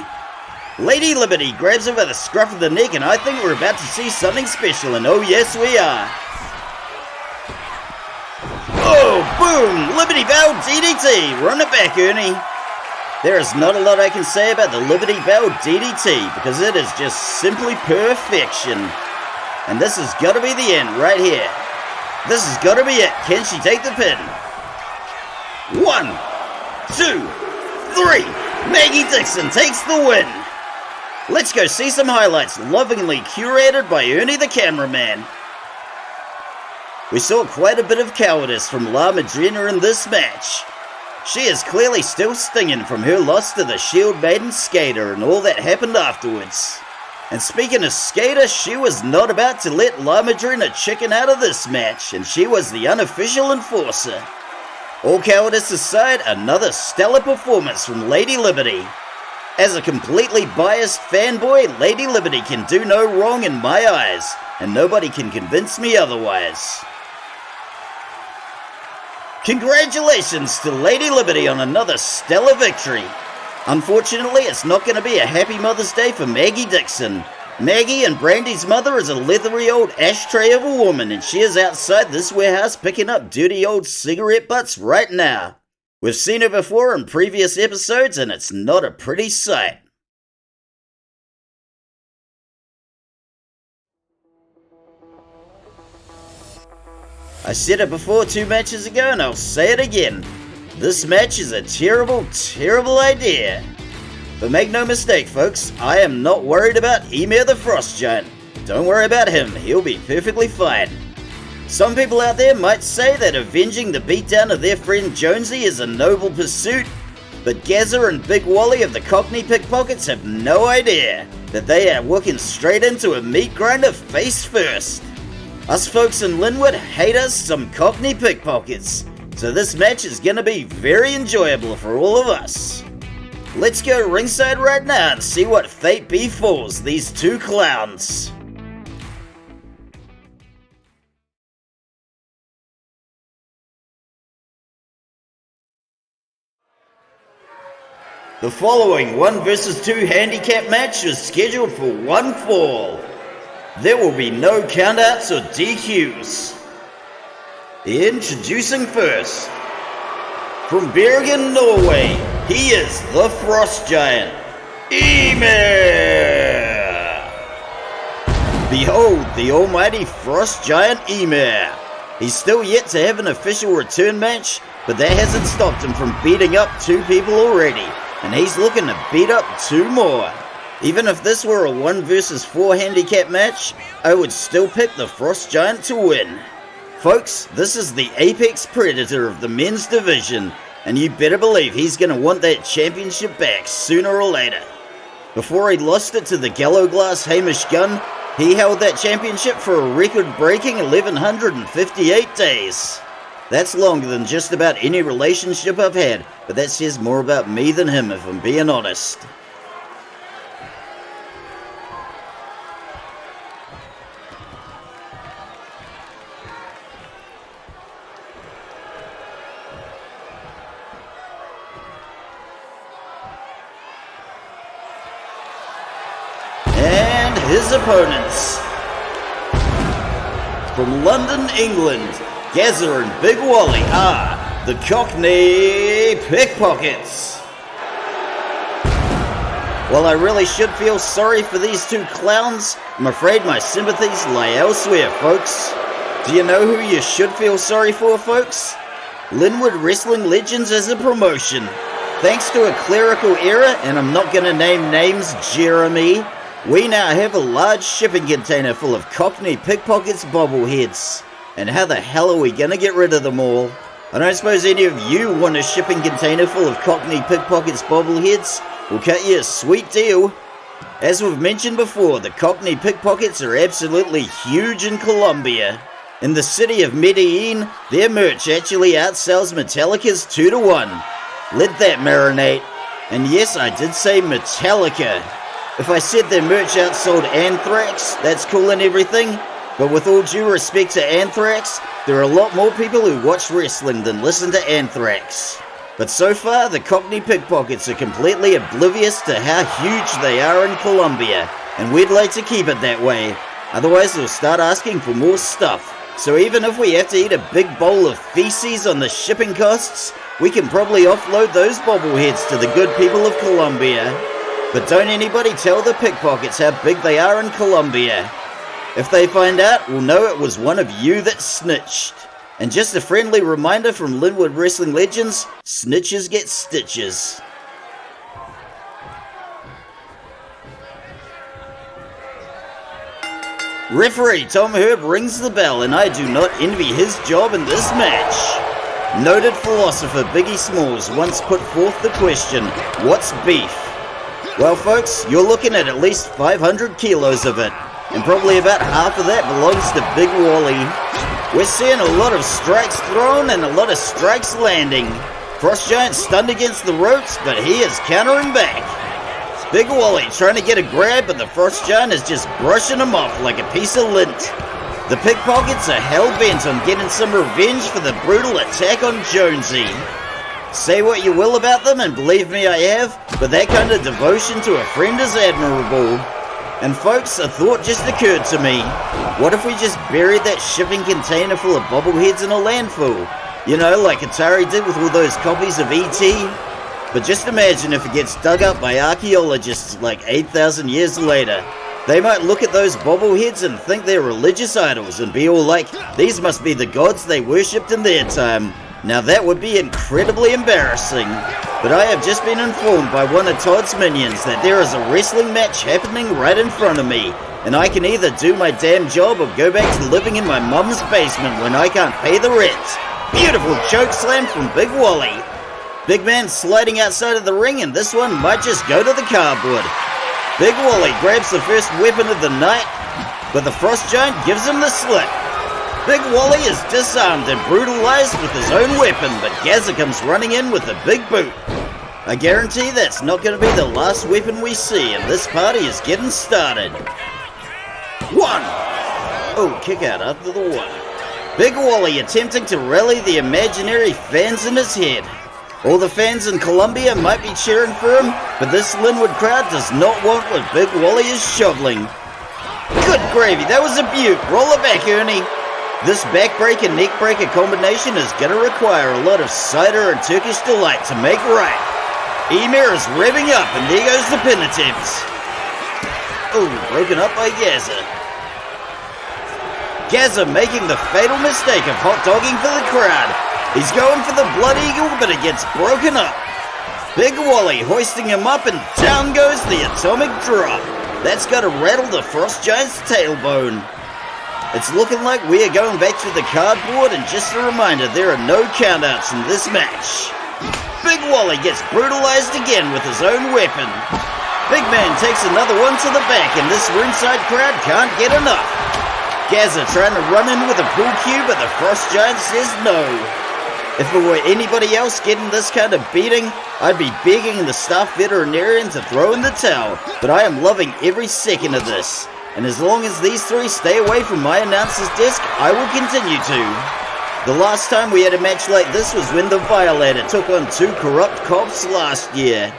Lady Liberty grabs her by the scruff of the neck, and I think we're about to see something special, and oh yes we are. Oh, boom! Liberty Bell DDT! Run it back, Ernie. There is not a lot I can say about the Liberty Bell DDT, because it is just simply perfection. And this has got to be the end right here. This has got to be it. Can she take the pin? 1, 2, 3. Maggie Dixon takes the win. Let's go see some highlights, lovingly curated by Ernie the cameraman. We saw quite a bit of cowardice from Madrina in this match. She is clearly still stinging from her loss to the Shield Maiden Skater and all that happened afterwards. And speaking of Skater, she was not about to let Madrina chicken out of this match, and she was the unofficial enforcer. All cowardice aside, another stellar performance from Lady Liberty. As a completely biased fanboy, Lady Liberty can do no wrong in my eyes, and nobody can convince me otherwise. Congratulations to Lady Liberty on another stellar victory. Unfortunately, it's not going to be a happy Mother's Day for Maggie Dixon. Maggie and Brandy's mother is a leathery old ashtray of a woman, and she is outside this warehouse picking up dirty old cigarette butts right now. We've seen her before in previous episodes, and it's not a pretty sight. I said it before 2 matches ago, and I'll say it again. This match is a terrible, terrible idea. But make no mistake, folks, I am not worried about Ymir the Frost Giant. Don't worry about him, he'll be perfectly fine. Some people out there might say that avenging the beatdown of their friend Jonesy is a noble pursuit, but Gazza and Big Wally of the Cockney Pickpockets have no idea that they are walking straight into a meat grinder face first. Us folks in Linwood hate us some Cockney Pickpockets, so this match is gonna be very enjoyable for all of us. Let's go ringside right now and see what fate befalls these 2 clowns. The following 1 vs 2 handicap match is scheduled for 1 fall. There will be no countouts or DQs. Introducing first, from Berg in Norway, he is the Frost Giant, Ymir! Behold the almighty Frost Giant Ymir. He's still yet to have an official return match, but that hasn't stopped him from beating up 2 people already, and he's looking to beat up 2 more. Even if this were a 1 vs 4 handicap match, I would still pick the Frost Giant to win. Folks, this is the apex predator of the men's division, and you better believe he's going to want that championship back sooner or later. Before he lost it to the Gallo Glass Hamish Gunn, he held that championship for a record-breaking 1158 days. That's longer than just about any relationship I've had, but that says more about me than him, if I'm being honest. And his opponents. From London, England, Gazza and Big Wally are the Cockney Pickpockets. While I really should feel sorry for these two clowns, I'm afraid my sympathies lie elsewhere, folks. Do you know who you should feel sorry for, folks? Linwood Wrestling Legends as a promotion. Thanks to a clerical error, and I'm not going to name names, Jeremy, we now have a large shipping container full of Cockney Pickpockets bobbleheads. And how the hell are we gonna get rid of them all? I don't suppose any of you want a shipping container full of Cockney Pickpockets bobbleheads? We'll cut you a sweet deal. As we've mentioned before, the Cockney Pickpockets are absolutely huge in Colombia. In the city of Medellin, their merch actually outsells Metallica's 2-1. Let that marinate. And yes, I did say Metallica. If I said their merch outsold Anthrax, that's cool and everything, but with all due respect to Anthrax, there are a lot more people who watch wrestling than listen to Anthrax. But so far, the Cockney Pickpockets are completely oblivious to how huge they are in Colombia, and we'd like to keep it that way. Otherwise, they'll start asking for more stuff. So even if we have to eat a big bowl of feces on the shipping costs, we can probably offload those bobbleheads to the good people of Colombia. But don't anybody tell the Pickpockets how big they are in Colombia. If they find out, we'll know it was one of you that snitched. And just a friendly reminder from Linwood Wrestling Legends, snitches get stitches. Referee Tom Herb rings the bell, and I do not envy his job in this match. Noted philosopher Biggie Smalls once put forth the question, what's beef? Well folks, you're looking at least 500 kilos of it, and probably about half of that belongs to Big Wally. We're seeing a lot of strikes thrown and a lot of strikes landing. Frost Giant stunned against the ropes, but he is countering back. Big Wally trying to get a grab, but the Frost Giant is just brushing him off like a piece of lint. The Pickpockets are hell-bent on getting some revenge for the brutal attack on Jonesy. Say what you will about them, and believe me I have, but that kind of devotion to a friend is admirable. And folks, a thought just occurred to me. What if we just buried that shipping container full of bobbleheads in a landfill? You know, like Atari did with all those copies of E.T.? But just imagine if it gets dug up by archaeologists like 8,000 years later. They might look at those bobbleheads and think they're religious idols and be all like, these must be the gods they worshipped in their time. Now that would be incredibly embarrassing. But I have just been informed by one of Todd's minions that there is a wrestling match happening right in front of me, and I can either do my damn job or go back to living in my mum's basement when I can't pay the rent. Beautiful choke slam from Big Wally. Big man sliding outside of the ring, and this one might just go to the cardboard. Big Wally grabs the first weapon of the night, but the Frost Giant gives him the slip. Big Wally is disarmed and brutalized with his own weapon, but Gazza comes running in with a big boot. I guarantee that's not going to be the last weapon we see, and this party is getting started. One! Oh, kick out after the one. Big Wally attempting to rally the imaginary fans in his head. All the fans in Colombia might be cheering for him, but this Linwood crowd does not want what Big Wally is shoveling. Good gravy, that was a beaut. Roll it back, Ernie. This backbreaker neckbreaker combination is going to require a lot of cider and Turkish delight to make right. Ymir is revving up, and there goes the pin attempts. Oh, broken up by Gazza. Gazza making the fatal mistake of hot dogging for the crowd. He's going for the Blood Eagle, but it gets broken up. Big Wally hoisting him up, and down goes the atomic drop. That's got to rattle the Frost Giant's tailbone. It's looking like we are going back to the cardboard, and just a reminder, there are no countouts in this match. Big Wally gets brutalized again with his own weapon. Big man takes another one to the back, and this ringside crowd can't get enough. Gazza trying to run in with a pool cue, but the Frost Giant says no. If it were anybody else getting this kind of beating, I'd be begging the staff veterinarian to throw in the towel, but I am loving every second of this. And as long as these three stay away from my announcer's desk, I will continue to. The last time we had a match like this was when DuValier took on two corrupt cops last year.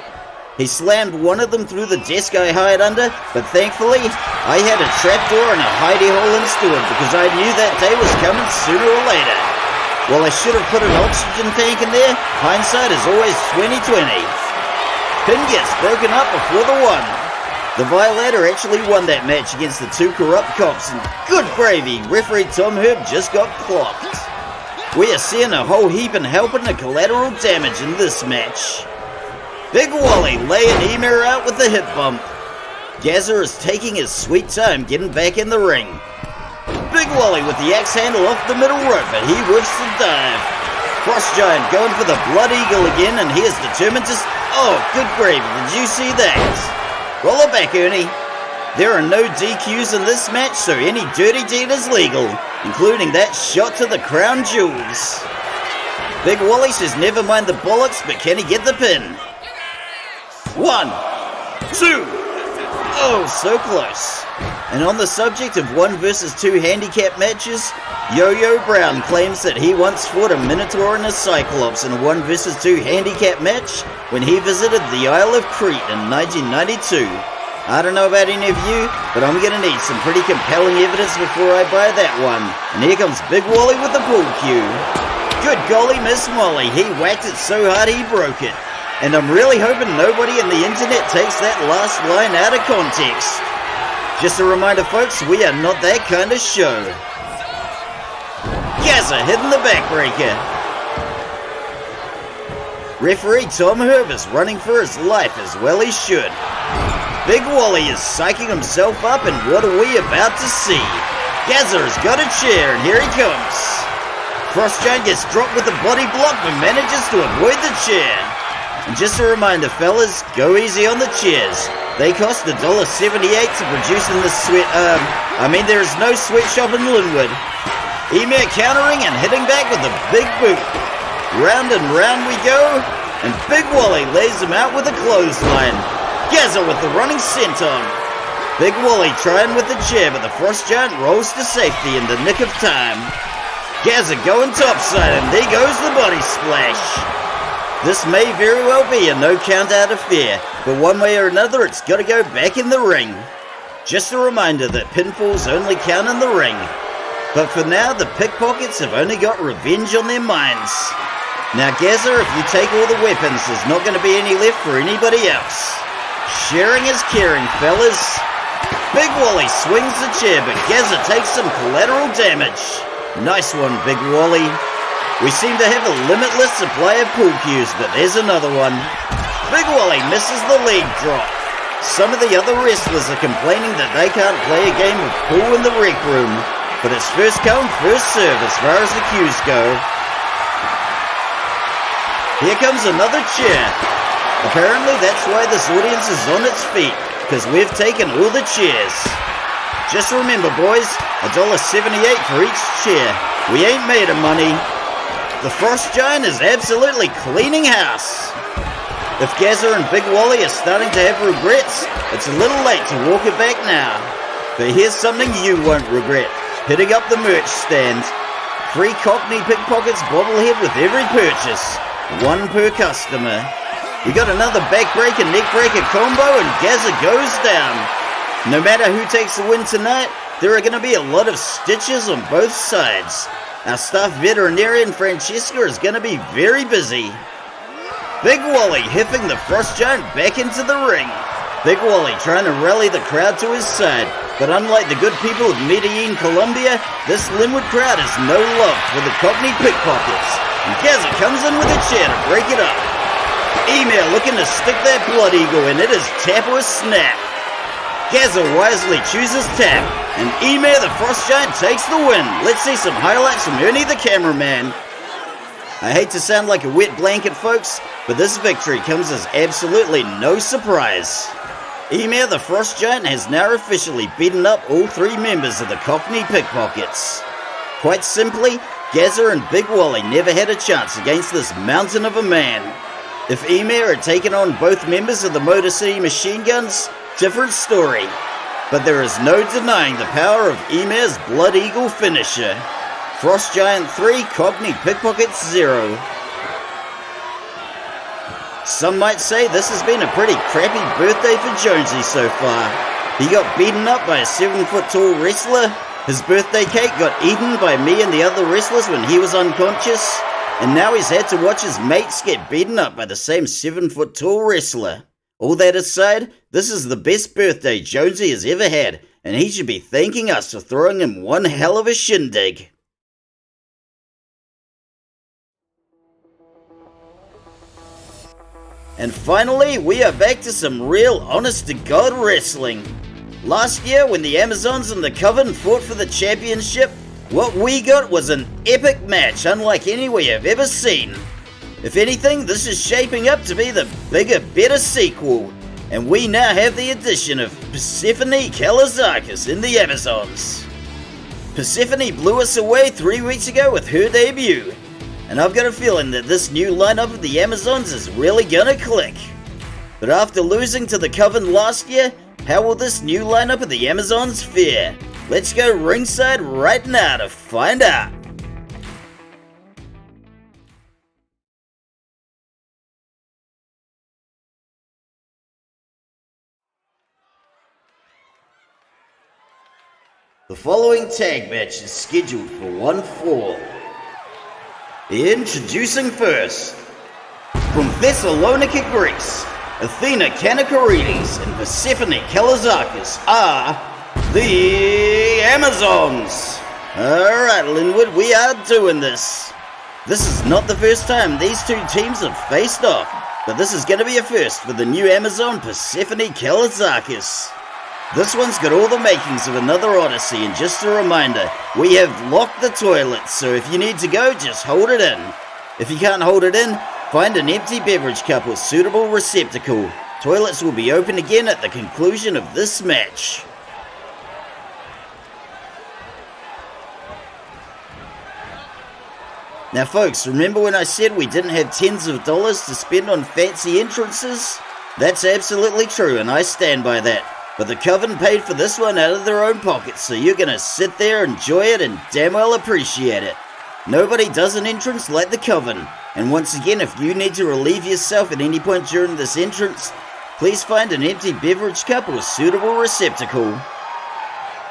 He slammed one of them through the desk I hired under, but thankfully, I had a trapdoor and a hidey hole installed because I knew that day was coming sooner or later. While I should have put an oxygen tank in there, hindsight is always 20/20. Pin gets broken up before the one. DuValier actually won that match against the two corrupt cops, and good gravy, referee Tom Herb just got clocked. We are seeing a whole heap and helping of collateral damage in this match. Big Wally laying Ymir out with a hip bump. Gazza is taking his sweet time getting back in the ring. Big Wally with the axe handle off the middle rope, but he whiffs the dive. Frost Giant going for the Blood Eagle again, and he is determined to... Oh, good gravy, did you see that? Roll it back, Ernie. There are no DQs in this match, so any dirty deed is legal, including that shot to the crown jewels. Big Wally says never mind the bollocks, but can he get the pin? 1, 2, oh, so close. And on the subject of 1 versus 2 handicap matches, Yo-Yo Brown claims that he once fought a Minotaur and a Cyclops in a 1 versus 2 handicap match when he visited the Isle of Crete in 1992. I don't know about any of you, but I'm gonna need some pretty compelling evidence before I buy that one. And here comes Big Wally with the pool cue. Good golly, Miss Molly, he whacked it so hard he broke it. And I'm really hoping nobody on the internet takes that last line out of context. Just a reminder, folks, we are not that kind of show. Gazza hitting the backbreaker. Referee Tom Herb is running for his life, as well he should. Big Wally is psyching himself up, and what are we about to see? Gazza has got a chair, and here he comes. Frost Giant gets dropped with a body block, but manages to avoid the chair. And just a reminder, fellas, go easy on the chairs. They cost $1.78 to produce in this there is no sweatshop in Linwood. Ymir countering and hitting back with a big boot. Round and round we go, and Big Wally lays him out with a clothesline. Gazza with the running senton. Big Wally trying with the chair, but the Frost Giant rolls to safety in the nick of time. Gazza going topside, and there goes the body splash. This may very well be a no count out affair, but one way or another it's got to go back in the ring. Just a reminder that pinfalls only count in the ring. But for now, the Pickpockets have only got revenge on their minds. Now Gazza, if you take all the weapons, there's not going to be any left for anybody else. Sharing is caring, fellas. Big Wally swings the chair, but Gazza takes some collateral damage. Nice one, Big Wally. We seem to have a limitless supply of pool cues, but there's another one. Big Wally misses the leg drop. Some of the other wrestlers are complaining that they can't play a game of pool in the rec room, but it's first come, first serve as far as the cues go. Here comes another chair. Apparently that's why this audience is on its feet, because we've taken all the chairs. Just remember, boys, $1.78 for each chair. We ain't made of money. The Frost Giant is absolutely cleaning house. If Gazza and Big Wally are starting to have regrets, it's a little late to walk it back now. But here's something you won't regret. Hitting up the merch stand. Free Cockney Pickpockets bobblehead with every purchase. 1 per customer. We got another backbreaker, neckbreaker combo, and Gazza goes down. No matter who takes the win tonight, there are going to be a lot of stitches on both sides. Our staff veterinarian Francesca is going to be very busy. Big Wally hiffing the Frost Giant back into the ring. Big Wally trying to rally the crowd to his side, but unlike the good people of Medellin, Colombia, this Linwood crowd has no love for the Cockney Pickpockets. And Gazza comes in with a chair to break it up. Ymir looking to stick that Blood Eagle, and it is tap or snap. Gazza wisely chooses tap, and Ymir the Frost Giant takes the win. Let's see some highlights from Ernie the cameraman. I hate to sound like a wet blanket, folks, but this victory comes as absolutely no surprise. Ymir the Frost Giant has now officially beaten up all 3 members of the Cockney Pickpockets. Quite simply, Gazza and Big Wally never had a chance against this mountain of a man. If Ymir had taken on both members of the Motor City Machine Guns, different story. But there is no denying the power of Ymir's Blood Eagle finisher. Frost Giant 3, Cockney Pickpockets 0. Some might say this has been a pretty crappy birthday for Jonesy so far. He got beaten up by a 7-foot-tall wrestler, his birthday cake got eaten by me and the other wrestlers when he was unconscious, and now he's had to watch his mates get beaten up by the same 7-foot-tall wrestler. All that aside, this is the best birthday Jonesy has ever had, and he should be thanking us for throwing him one hell of a shindig. And finally, we are back to some real honest-to-God wrestling. Last year, when the Amazons and the Coven fought for the championship, what we got was an epic match unlike any we have ever seen. If anything, this is shaping up to be the bigger, better sequel, and we now have the addition of Persephone Kalazakis in the Amazons. Persephone blew us away 3 weeks ago with her debut, and I've got a feeling that this new lineup of the Amazons is really gonna click. But after losing to the Coven last year, how will this new lineup of the Amazons fare? Let's go ringside right now to find out. The following tag match is scheduled for one fall. Introducing first, from Thessalonica, Greece, Athena Kanakaridis and Persephone Kalazakis are the Amazons. Alright, Linwood, we are doing this. This is not the first time these 2 teams have faced off, but this is going to be a first for the new Amazon Persephone Kalazakis. This one's got all the makings of another Odyssey, and just a reminder, we have locked the toilet, so if you need to go, just hold it in. If you can't hold it in, find an empty beverage cup or suitable receptacle. Toilets will be open again at the conclusion of this match. Now folks, remember when I said we didn't have tens of dollars to spend on fancy entrances? That's absolutely true, and I stand by that. But the Coven paid for this one out of their own pockets, so you're gonna sit there, enjoy it, and damn well appreciate it. Nobody does an entrance like the Coven, and once again, if you need to relieve yourself at any point during this entrance, please find an empty beverage cup or suitable receptacle.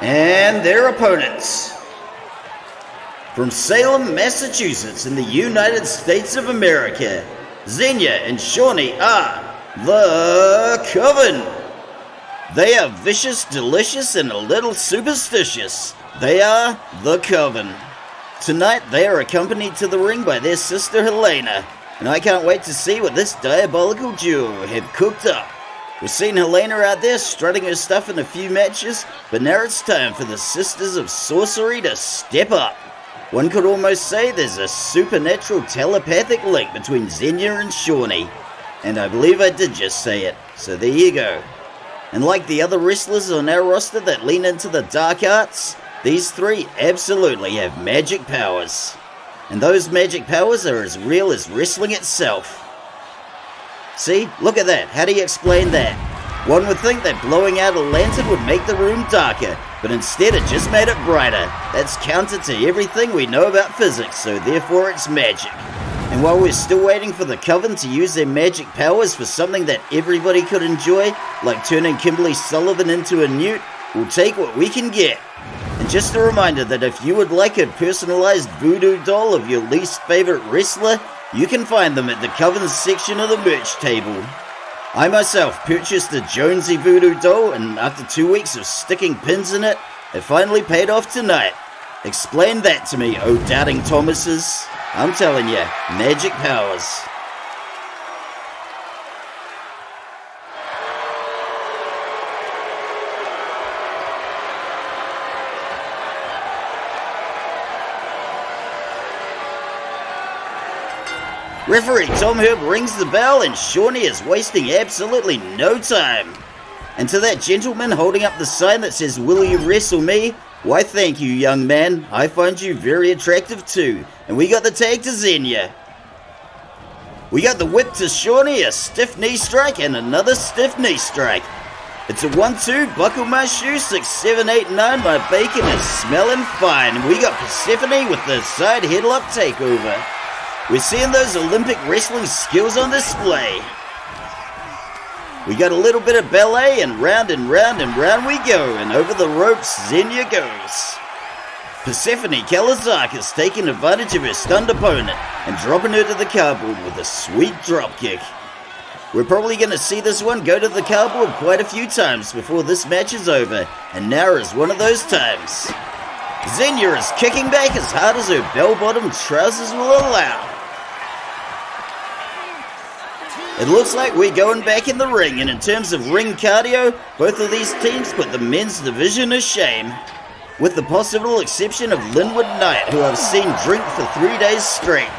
And their opponents. From Salem, Massachusetts in the United States of America, Xenia and Shawnee are the Coven. They are vicious, delicious, and a little superstitious. They are the Coven. Tonight, they are accompanied to the ring by their sister Helena, and I can't wait to see what this diabolical duo have cooked up. We've seen Helena out there strutting her stuff in a few matches, but now it's time for the Sisters of Sorcery to step up. One could almost say there's a supernatural telepathic link between Xenia and Shawnee, and I believe I did just say it, so there you go. And like the other wrestlers on our roster that lean into the dark arts, these 3 absolutely have magic powers. And those magic powers are as real as wrestling itself. See? Look at that. How do you explain that? One would think that blowing out a lantern would make the room darker, but instead it just made it brighter. That's counter to everything we know about physics, so therefore it's magic. And while we're still waiting for the Coven to use their magic powers for something that everybody could enjoy, like turning Kimberly Sullivan into a newt, we'll take what we can get. And just a reminder that if you would like a personalized voodoo doll of your least favorite wrestler, you can find them at the Coven section of the merch table. I myself purchased a Jonesy voodoo doll, and after 2 weeks of sticking pins in it, it finally paid off tonight. Explain that to me, oh doubting Thomases. I'm telling you, magic powers. Referee Tom Herb rings the bell, and Shawnee is wasting absolutely no time. And to that gentleman holding up the sign that says, "Will you wrestle me?" Why, thank you, young man. I find you very attractive too. And we got the tag to Xenia. We got the whip to Shawnee, a stiff knee strike, and another stiff knee strike. It's a 1-2, buckle my shoe, 6, 7, 8, 9, my bacon is smelling fine. And we got Persephone with the side headlock takeover. We're seeing those Olympic wrestling skills on display. We got a little bit of ballet, and round and round and round we go, and over the ropes Xenia goes. Persephone Kalazakis taking advantage of her stunned opponent and dropping her to the cardboard with a sweet dropkick. We're probably going to see this one go to the cardboard quite a few times before this match is over, and now is one of those times. Xenia is kicking back as hard as her bell-bottom trousers will allow. It looks like we're going back in the ring, and in terms of ring cardio, both of these teams put the men's division to shame. With the possible exception of Linwood Knight, who I've seen drink for 3 days straight.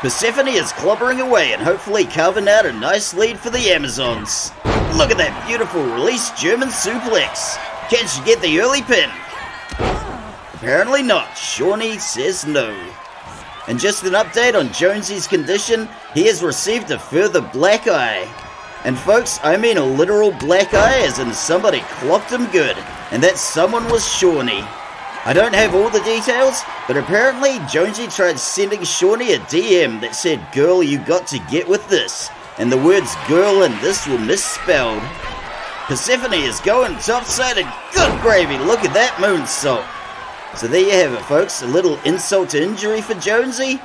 Persephone is clobbering away and hopefully carving out a nice lead for the Amazons. Look at that beautiful release German suplex. Can she get the early pin? Apparently not. Shawnee says no. And just an update on Jonesy's condition, he has received a further black eye. And folks, I mean a literal black eye, as in somebody clocked him good, and that someone was Shawnee. I don't have all the details, but apparently Jonesy tried sending Shawnee a DM that said, "Girl, you got to get with this," and the words "girl" and "this" were misspelled. Persephone is going topside, and good gravy, look at that moonsault. So there you have it, folks, a little insult to injury for Jonesy,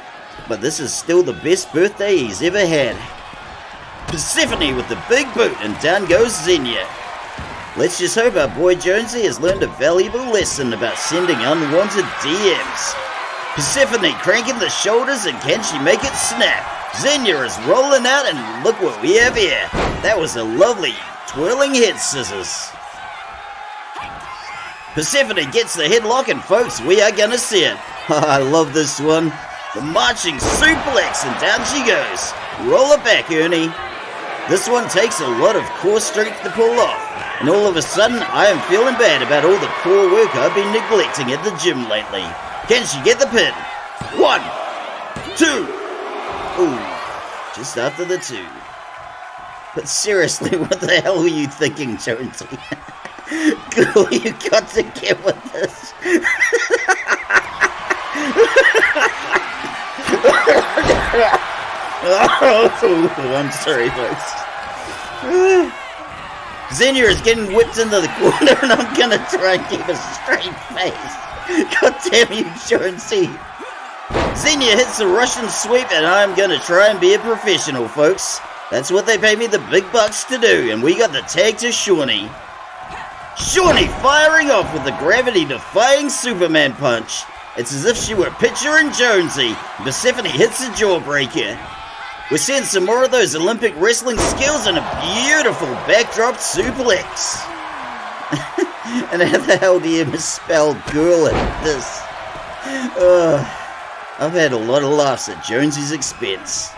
but this is still the best birthday he's ever had. Persephone with the big boot, and down goes Xenia. Let's just hope our boy Jonesy has learned a valuable lesson about sending unwanted DMs. Persephone cranking the shoulders, and can she make it snap? Xenia is rolling out, and look what we have here. That was a lovely twirling head scissors. Persephone gets the headlock, and folks, we are gonna see it. I love this one. The marching suplex, and down she goes. Roll it back, Ernie. This one takes a lot of core strength to pull off, and all of a sudden I am feeling bad about all the core work I've been neglecting at the gym lately. Can she get the pin? 1, 2. Ooh, just after the 2. But seriously, what the hell were you thinking, Jonesy? Girl, you got to get with this. Oh, I'm sorry, folks. Xenia is getting whipped into the corner, and I'm gonna try and keep a straight face. God damn you, Jonesy. Xenia hits the Russian sweep, and I'm gonna try and be a professional, folks. That's what they pay me the big bucks to do, and we got the tag to Shawnee. Shawnee firing off with the gravity-defying Superman punch. It's as if she were picturing Jonesy. Persephone hits a jawbreaker. We're seeing some more of those Olympic wrestling skills and a beautiful backdrop suplex. And how the hell do you misspell girl at this? I've had a lot of laughs at Jonesy's expense.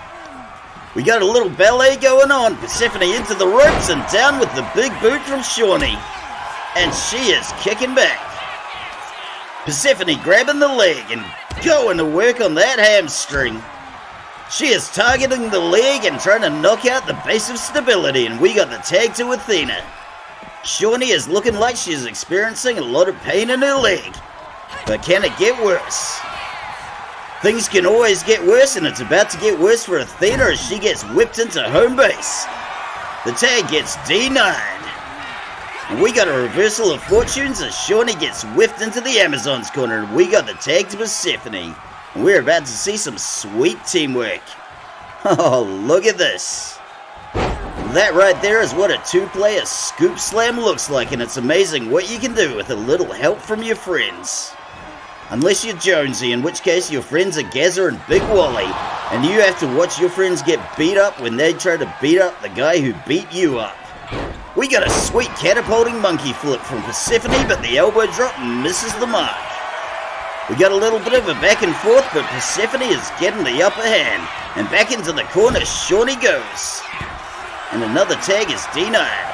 We got a little ballet going on. Persephone into the ropes and down with the big boot from Shawnee. And she is kicking back. Persephone grabbing the leg and going to work on that hamstring. She is targeting the leg and trying to knock out the base of stability, and we got the tag to Athena. Shawnee is looking like she is experiencing a lot of pain in her leg. But can it get worse? Things can always get worse, and it's about to get worse for Athena as she gets whipped into home base. The tag gets denied. And we got a reversal of fortunes as Shawnee gets whipped into the Amazon's corner, and we got the tag to Persephone. And we're about to see some sweet teamwork. Oh, look at this. That right there is what a two-player scoop slam looks like, and it's amazing what you can do with a little help from your friends. Unless you're Jonesy, in which case your friends are Gazza and Big Wally, and you have to watch your friends get beat up when they try to beat up the guy who beat you up. We got a sweet catapulting monkey flip from Persephone, but the elbow drop misses the mark. We got a little bit of a back and forth, but Persephone is getting the upper hand, and back into the corner Shawnee goes. And another tag is denied.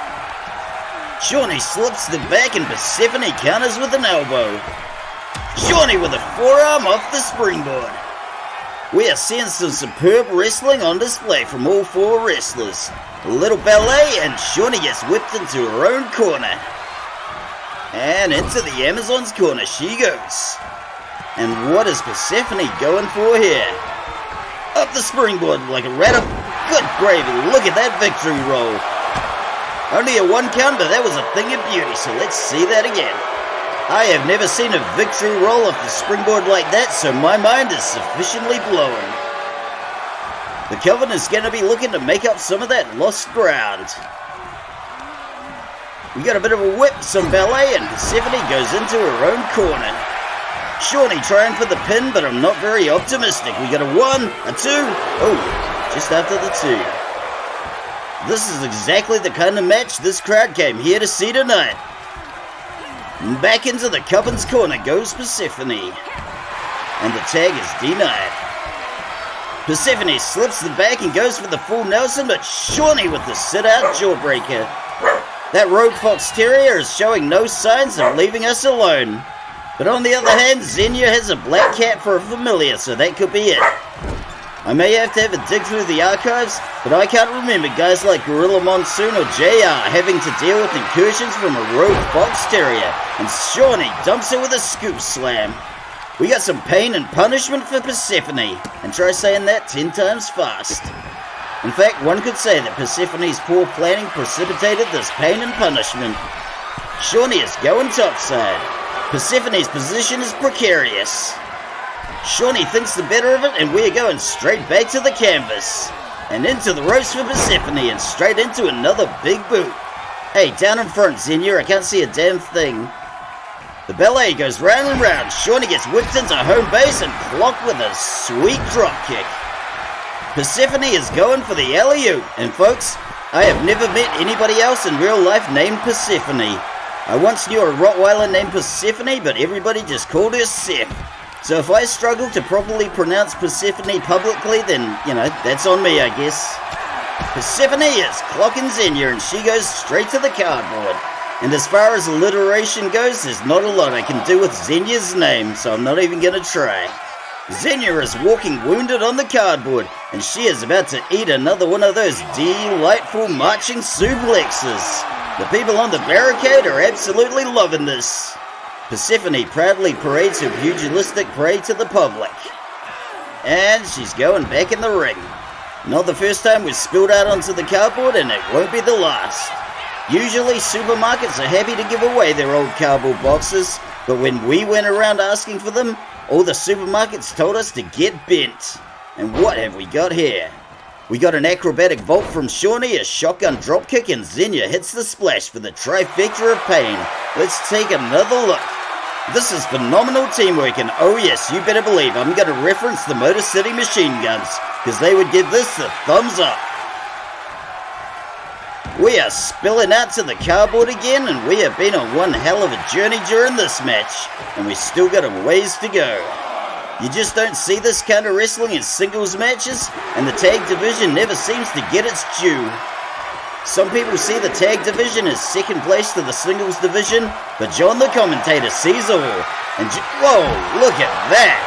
Shawnee slips the back and Persephone counters with an elbow. Shawnee with a forearm off the springboard. We are seeing some superb wrestling on display from all four wrestlers. A little ballet and Shawnee gets whipped into her own corner. And into the Amazon's corner she goes. And what is Persephone going for here? Up the springboard like a rat. Good gravy, look at that victory roll. Only a one count, but that was a thing of beauty, so let's see that again. I have never seen a victory roll off the springboard like that, so my mind is sufficiently blown. The Coven is going to be looking to make up some of that lost ground. We got a bit of a whip, some ballet, and Persephone goes into her own corner. Shawnee trying for the pin, but I'm not very optimistic. We got a 1, a 2, oh, just after the 2. This is exactly the kind of match this crowd came here to see tonight. Back into the Coven's corner goes Persephone. And the tag is denied. Persephone slips the back and goes for the full Nelson, but Shawnee with the sit-out jawbreaker. That rogue fox terrier is showing no signs of leaving us alone. But on the other hand, Xenia has a black cat for a familiar, so that could be it. I may have to have a dig through the archives, but I can't remember guys like Gorilla Monsoon or JR having to deal with incursions from a rogue fox terrier, and Shawnee dumps it with a scoop slam. We got some pain and punishment for Persephone, and try saying that 10 times fast. In fact, one could say that Persephone's poor planning precipitated this pain and punishment. Shawnee is going topside. Persephone's position is precarious. Shawnee thinks the better of it, and we are going straight back to the canvas. And into the ropes for Persephone, and straight into another big boot. Hey, down in front, Xenia, I can't see a damn thing. The ballet goes round and round. Shawnee gets whipped into home base and clocked with a sweet drop kick. Persephone is going for the alley-oop. And folks, I have never met anybody else in real life named Persephone. I once knew a Rottweiler named Persephone, but everybody just called her Seth. So if I struggle to properly pronounce Persephone publicly, then, that's on me, I guess. Persephone is clocking Xenia, and she goes straight to the cardboard. And as far as alliteration goes, there's not a lot I can do with Xenia's name, so I'm not even going to try. Xenia is walking wounded on the cardboard, and she is about to eat another one of those delightful marching suplexes. The people on the barricade are absolutely loving this. Persephone proudly parades her pugilistic prey to the public. And she's going back in the ring. Not the first time we've spilled out onto the cardboard, and it won't be the last. Usually supermarkets are happy to give away their old cardboard boxes, but when we went around asking for them, all the supermarkets told us to get bent. And what have we got here? We got an acrobatic vault from Shawnee, a shotgun dropkick, and Xenia hits the splash for the trifecta of pain. Let's take another look. This is phenomenal teamwork, and oh yes, you better believe I'm going to reference the Motor City machine guns, because they would give this the thumbs up. We are spilling out to the cardboard again, and we have been on one hell of a journey during this match, and we still got a ways to go. You just don't see this kind of wrestling in singles matches, and the tag division never seems to get its due. Some people see the tag division as second place to the singles division, but John the commentator sees all. And whoa, look at that!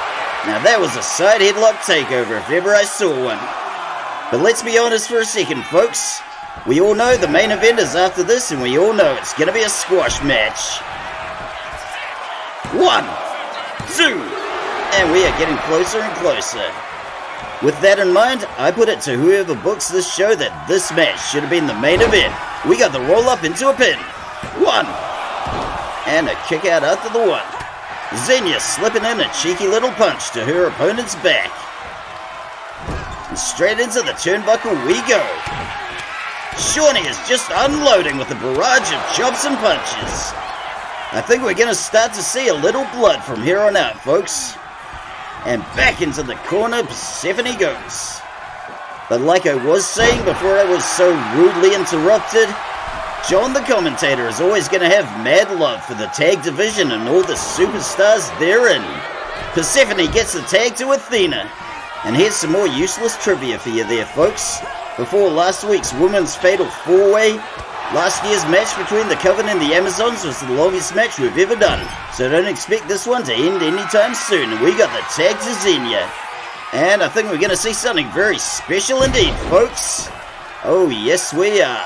Now that was a side headlock takeover if ever I saw one. But let's be honest for a second, folks. We all know the main event is after this, and we all know it's going to be a squash match. 1, 2, and we are getting closer and closer. With that in mind, I put it to whoever books this show that this match should have been the main event. We got the roll up into a pin. 1, and a kick out after the 1. Xenia slipping in a cheeky little punch to her opponent's back. And straight into the turnbuckle we go. Shawnee is just unloading with a barrage of chops and punches. I think we're going to start to see a little blood from here on out, folks. And back into the corner Persephone goes. But like I was saying before I was so rudely interrupted, John the commentator is always going to have mad love for the tag division and all the superstars therein. Persephone gets the tag to Athena. And here's some more useless trivia for you there, folks. Before last week's women's fatal 4-way, Last year's match between the Coven and the Amazons was the longest match we've ever done, so don't expect this one to end anytime soon. And we got the tag to Xenia. And I think we're going to see something very special indeed, folks. Oh, yes we are.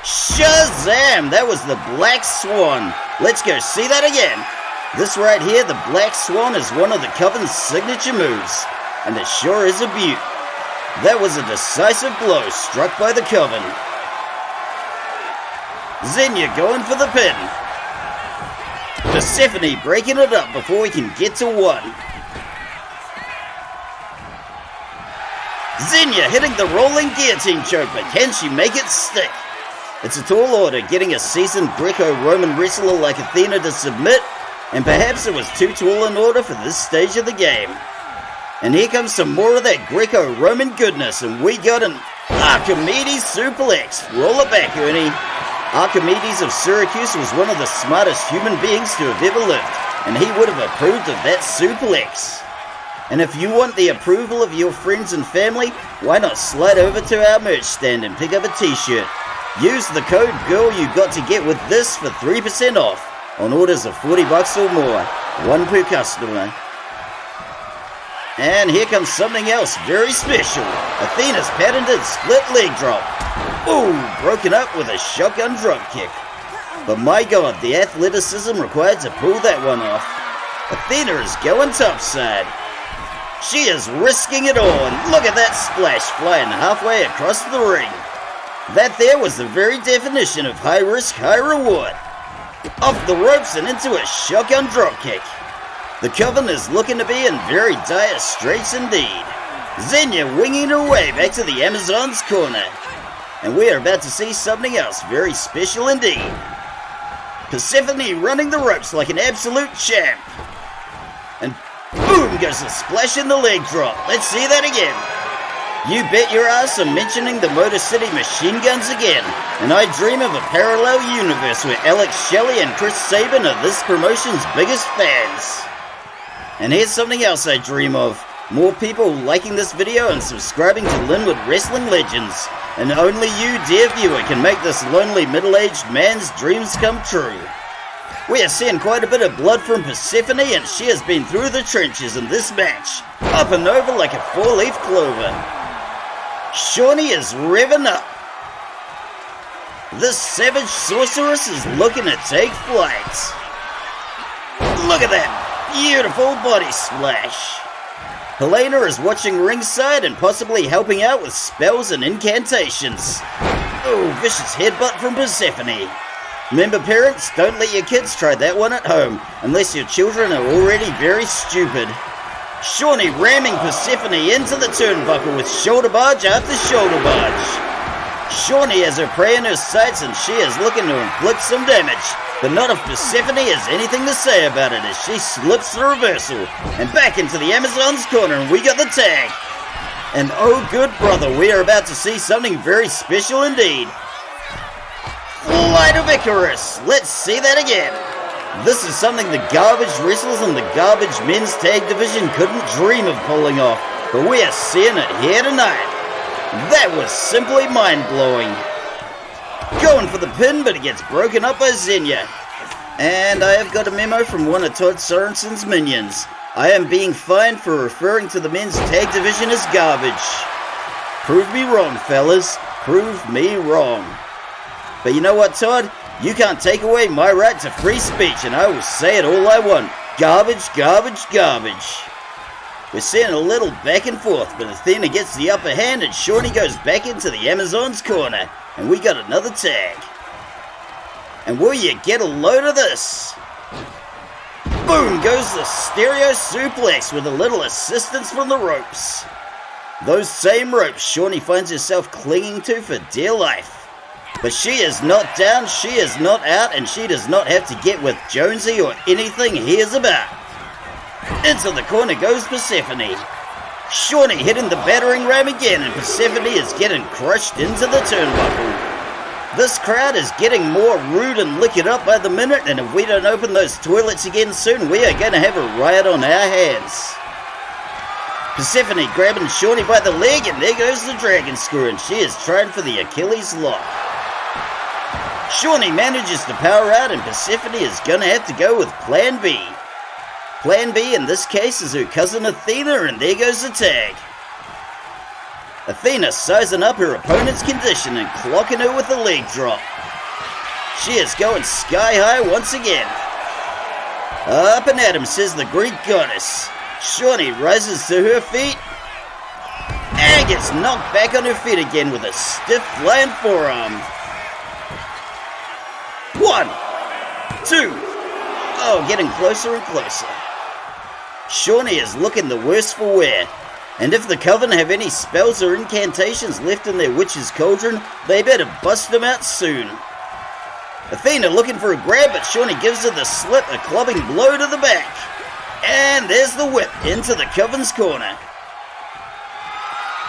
Shazam! That was the Black Swan. Let's go see that again. This right here, the Black Swan, is one of the Coven's signature moves, and it sure is a beaut. That was a decisive blow struck by the Coven. Xenia going for the pin. Persephone breaking it up before we can get to one. Xenia hitting the rolling guillotine choke, but can she make it stick? It's a tall order, getting a seasoned Greco-Roman wrestler like Athena to submit, and perhaps it was too tall an order for this stage of the game. And here comes some more of that Greco-Roman goodness, and we got an Archimedes suplex. Roll it back, Ernie. Archimedes of Syracuse was one of the smartest human beings to have ever lived, and he would have approved of that suplex. And if you want the approval of your friends and family, why not slide over to our merch stand and pick up a t-shirt. Use the code GIRLYOUGOTTOGET with this for 3% off on orders of $40 or more, one per customer. And here comes something else very special. Athena's patented split leg drop. Ooh, broken up with a shotgun drop kick. But my god, the athleticism required to pull that one off. Athena is going topside. She is risking it all, and look at that splash flying halfway across the ring. That there was the very definition of high risk, high reward. Off the ropes and into a shotgun drop kick. The Coven is looking to be in very dire straits indeed. Xenia winging her way back to the Amazon's corner. And we are about to see something else very special indeed. Persephone running the ropes like an absolute champ. And boom goes the splash in the leg drop. Let's see that again. You bet your ass I'm mentioning the Motor City Machine Guns again. And I dream of a parallel universe where Alex Shelley and Chris Sabin are this promotion's biggest fans. And here's something else I dream of. More people liking this video and subscribing to Linwood Wrestling Legends. And only you, dear viewer, can make this lonely middle-aged man's dreams come true. We are seeing quite a bit of blood from Persephone, and she has been through the trenches in this match. Up and over like a four-leaf clover. Shawnee is revving up. This savage sorceress is looking to take flight. Look at that beautiful body splash. Helena is watching ringside and possibly helping out with spells and incantations. Oh, vicious headbutt from Persephone. Remember, parents, don't let your kids try that one at home, unless your children are already very stupid. Shawnee ramming Persephone into the turnbuckle with shoulder barge after shoulder barge. Shawnee has her prey in her sights and she is looking to inflict some damage, but not if Persephone has anything to say about it as she slips the reversal and back into the Amazon's corner, and we got the tag. And oh good brother, we are about to see something very special indeed. Flight of Icarus! Let's see that again. This is something the garbage wrestlers in the garbage men's tag division couldn't dream of pulling off, but we are seeing it here tonight. That was simply mind-blowing. Going for the pin, but it gets broken up by Xenia. And I have got a memo from one of Todd Sorensen's minions. I am being fined for referring to the men's tag division as garbage. Prove me wrong, fellas. Prove me wrong. But you know what, Todd? You can't take away my right to free speech, and I will say it all I want. Garbage, garbage, garbage. We're seeing a little back and forth, but Athena gets the upper hand and Shawnee goes back into the Amazon's corner. And we got another tag. And will you get a load of this? Boom goes the stereo suplex with a little assistance from the ropes. Those same ropes Shawnee finds herself clinging to for dear life. But she is not down, she is not out, and she does not have to get with Jonesy or anything he is about. Into the corner goes Persephone. Shawnee hitting the battering ram again, and Persephone is getting crushed into the turnbuckle. This crowd is getting more rude and liquored up by the minute, and if we don't open those toilets again soon, we are going to have a riot on our hands. Persephone grabbing Shawnee by the leg, and there goes the dragon screw, and she is trying for the Achilles lock. Shawnee manages to power out and Persephone is gonna have to go with Plan B. Plan B in this case is her cousin Athena, and there goes the tag. Athena sizing up her opponent's condition and clocking her with a leg drop. She is going sky high once again. Up and at him, says the Greek goddess. Shawnee rises to her feet and gets knocked back on her feet again with a stiff flying forearm. 1, 2. Oh, getting closer and closer. Shawnee is looking the worse for wear. And if the Coven have any spells or incantations left in their witch's cauldron, they better bust them out soon. Athena looking for a grab, but Shawnee gives her the slip, a clubbing blow to the back. And there's the whip into the Coven's corner.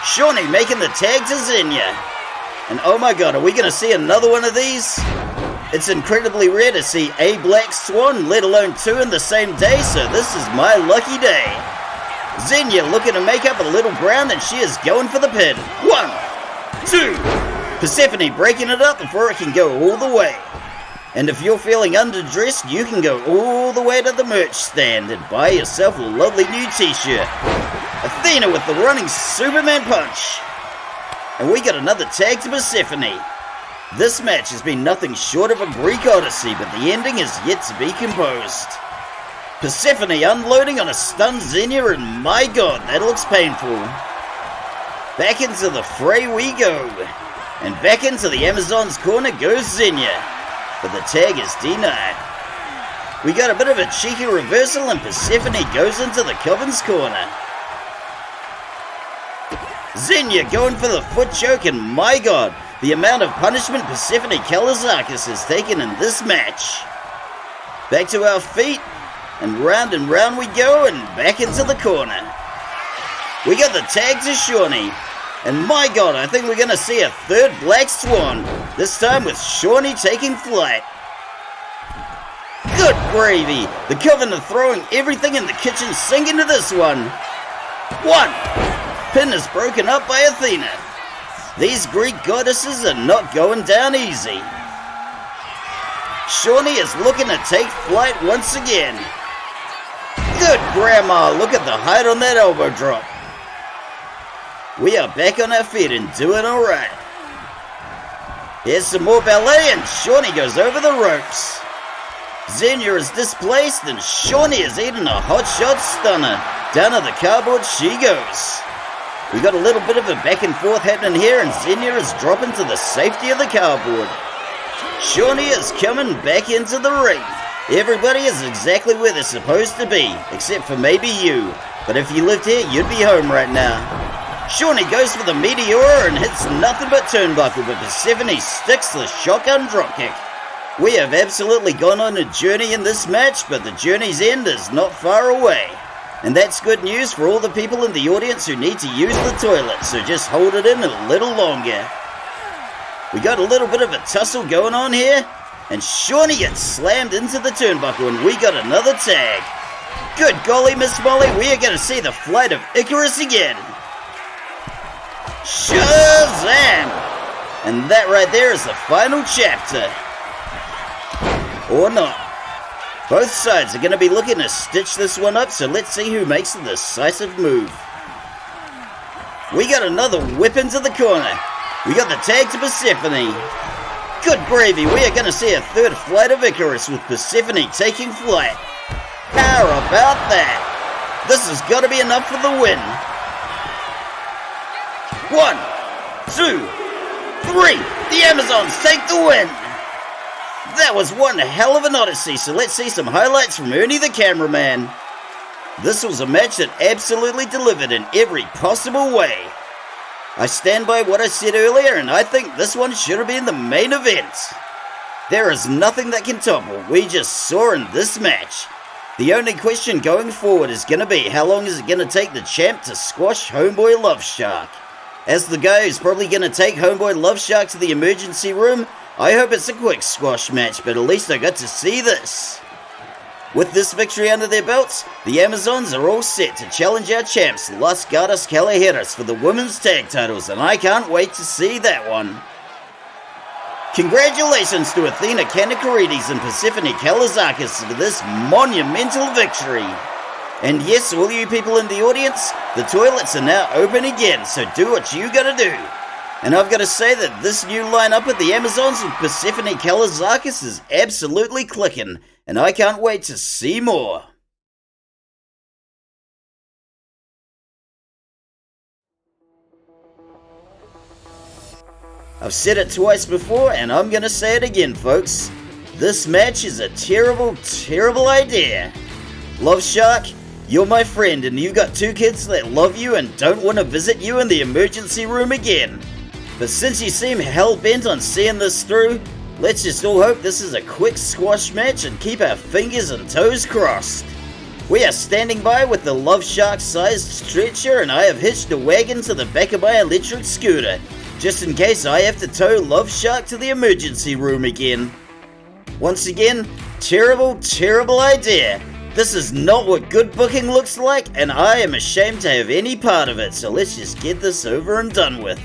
Shawnee making the tag to Xenia. And oh my god, are we going to see another one of these? It's incredibly rare to see a black swan, let alone two in the same day, so this is my lucky day. Xenia looking to make up a little ground, and she is going for the pin. 1, 2. Persephone breaking it up before it can go all the way. And if you're feeling underdressed, you can go all the way to the merch stand and buy yourself a lovely new t-shirt. Athena with the running Superman punch. And we got another tag to Persephone. This match has been nothing short of a Greek odyssey, but the ending is yet to be composed. Persephone unloading on a stunned Xenia, and my god, that looks painful. Back into the fray we go. And back into the Amazon's corner goes Xenia. But the tag is denied. We got a bit of a cheeky reversal, and Persephone goes into the Coven's corner. Xenia going for the foot choke, and my god, the amount of punishment Persephone Kalazakis has taken in this match. Back to our feet, and round we go, and back into the corner. We got the tag to Shawnee, and my god, I think we're going to see a third Black Swan, this time with Shawnee taking flight. Good gravy! The Coven are throwing everything in the kitchen sink into this one. 1. Pin is broken up by Athena. These Greek goddesses are not going down easy. Shawnee is looking to take flight once again. Good grandma, look at the height on that elbow drop. We are back on our feet and doing alright. Here's some more ballet, and Shawnee goes over the ropes. Xenia is displaced, and Shawnee is eating a hot shot stunner. Down to the cardboard she goes. We got a little bit of a back and forth happening here, and Xenia is dropping to the safety of the cardboard. Shawnee is coming back into the ring. Everybody is exactly where they're supposed to be, except for maybe you. But if you lived here, you'd be home right now. Shawnee goes for the Meteora and hits nothing but turnbuckle, but Persephone sticks the shotgun dropkick. We have absolutely gone on a journey in this match, but the journey's end is not far away. And that's good news for all the people in the audience who need to use the toilet, so just hold it in a little longer. We got a little bit of a tussle going on here, and Shawnee gets slammed into the turnbuckle, and we got another tag. Good golly, Miss Molly, we are going to see the flight of Icarus again. Shazam! And that right there is the final chapter. Or not. Both sides are going to be looking to stitch this one up, so let's see who makes the decisive move. We got another whip into the corner. We got the tag to Persephone. Good gravy, we are going to see a third flight of Icarus with Persephone taking flight. How about that? This has got to be enough for the win. 1, 2, 3. The Amazons take the win. That was one hell of an odyssey, so let's see some highlights from Ernie the cameraman. This was a match that absolutely delivered in every possible way. I stand by what I said earlier, and I think this one should have been the main event. There is nothing that can top what we just saw in this match. The only question going forward is going to be how long is it going to take the champ to squash Homeboy LuvShark. As the guy who's probably going to take Homeboy LuvShark to the emergency room, I hope it's a quick squash match, but at least I got to see this. With this victory under their belts, the Amazons are all set to challenge our champs, Las Gardas Calaveras, for the women's tag titles, and I can't wait to see that one. Congratulations to Athena Kanakarides and Persephone Kalazakis for this monumental victory. And yes, all you people in the audience, the toilets are now open again, so do what you gotta do. And I've gotta say that this new lineup at the Amazons with Persephone Kalazakis is absolutely clicking, and I can't wait to see more. I've said it twice before, and I'm gonna say it again, folks. This match is a terrible, terrible idea. LuvShark, you're my friend, and you've got two kids that love you and don't want to visit you in the emergency room again. But since you seem hell-bent on seeing this through, let's just all hope this is a quick squash match and keep our fingers and toes crossed. We are standing by with the LuvShark-sized stretcher, and I have hitched a wagon to the back of my electric scooter, just in case I have to tow LuvShark to the emergency room again. Once again, terrible, terrible idea. This is not what good booking looks like, and I am ashamed to have any part of it, so let's just get this over and done with.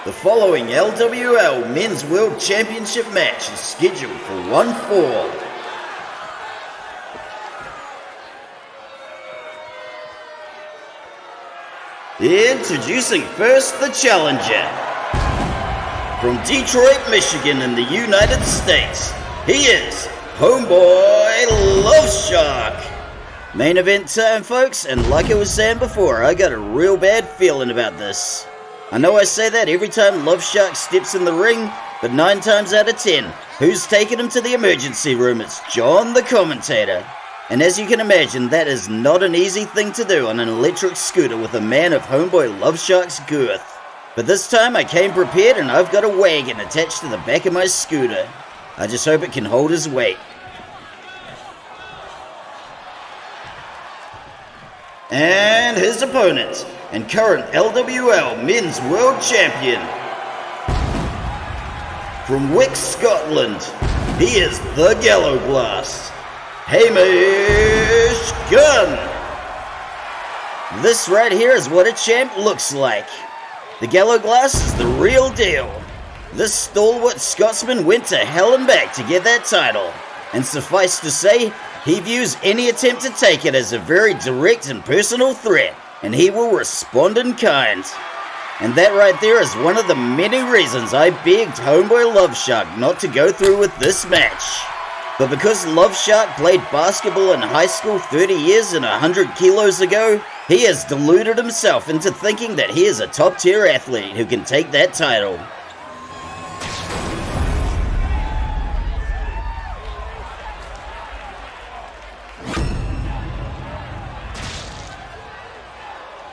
The following LWL Men's World Championship match is scheduled for one fall. Introducing first the challenger. From Detroit, Michigan in the United States, he is Homeboy LuvShark. Main event time, folks, and like I was saying before, I got a real bad feeling about this. I know I say that every time LuvShark steps in the ring, but 9 times out of 10, who's taking him to the emergency room? It's John the commentator. And as you can imagine, that is not an easy thing to do on an electric scooter with a man of Homeboy LuvShark's girth. But this time I came prepared, and I've got a wagon attached to the back of my scooter. I just hope it can hold his weight. And his opponent, and current LWL Men's World Champion. From Wick, Scotland, he is the Gallow Glass, Hamish Gunn. This right here is what a champ looks like. The Gallow Glass is the real deal. This stalwart Scotsman went to hell and back to get that title, and suffice to say, he views any attempt to take it as a very direct and personal threat, and he will respond in kind. And that right there is one of the many reasons I begged Homeboy LuvShark not to go through with this match. But because LuvShark played basketball in high school 30 years and 100 kilos ago, he has deluded himself into thinking that he is a top-tier athlete who can take that title.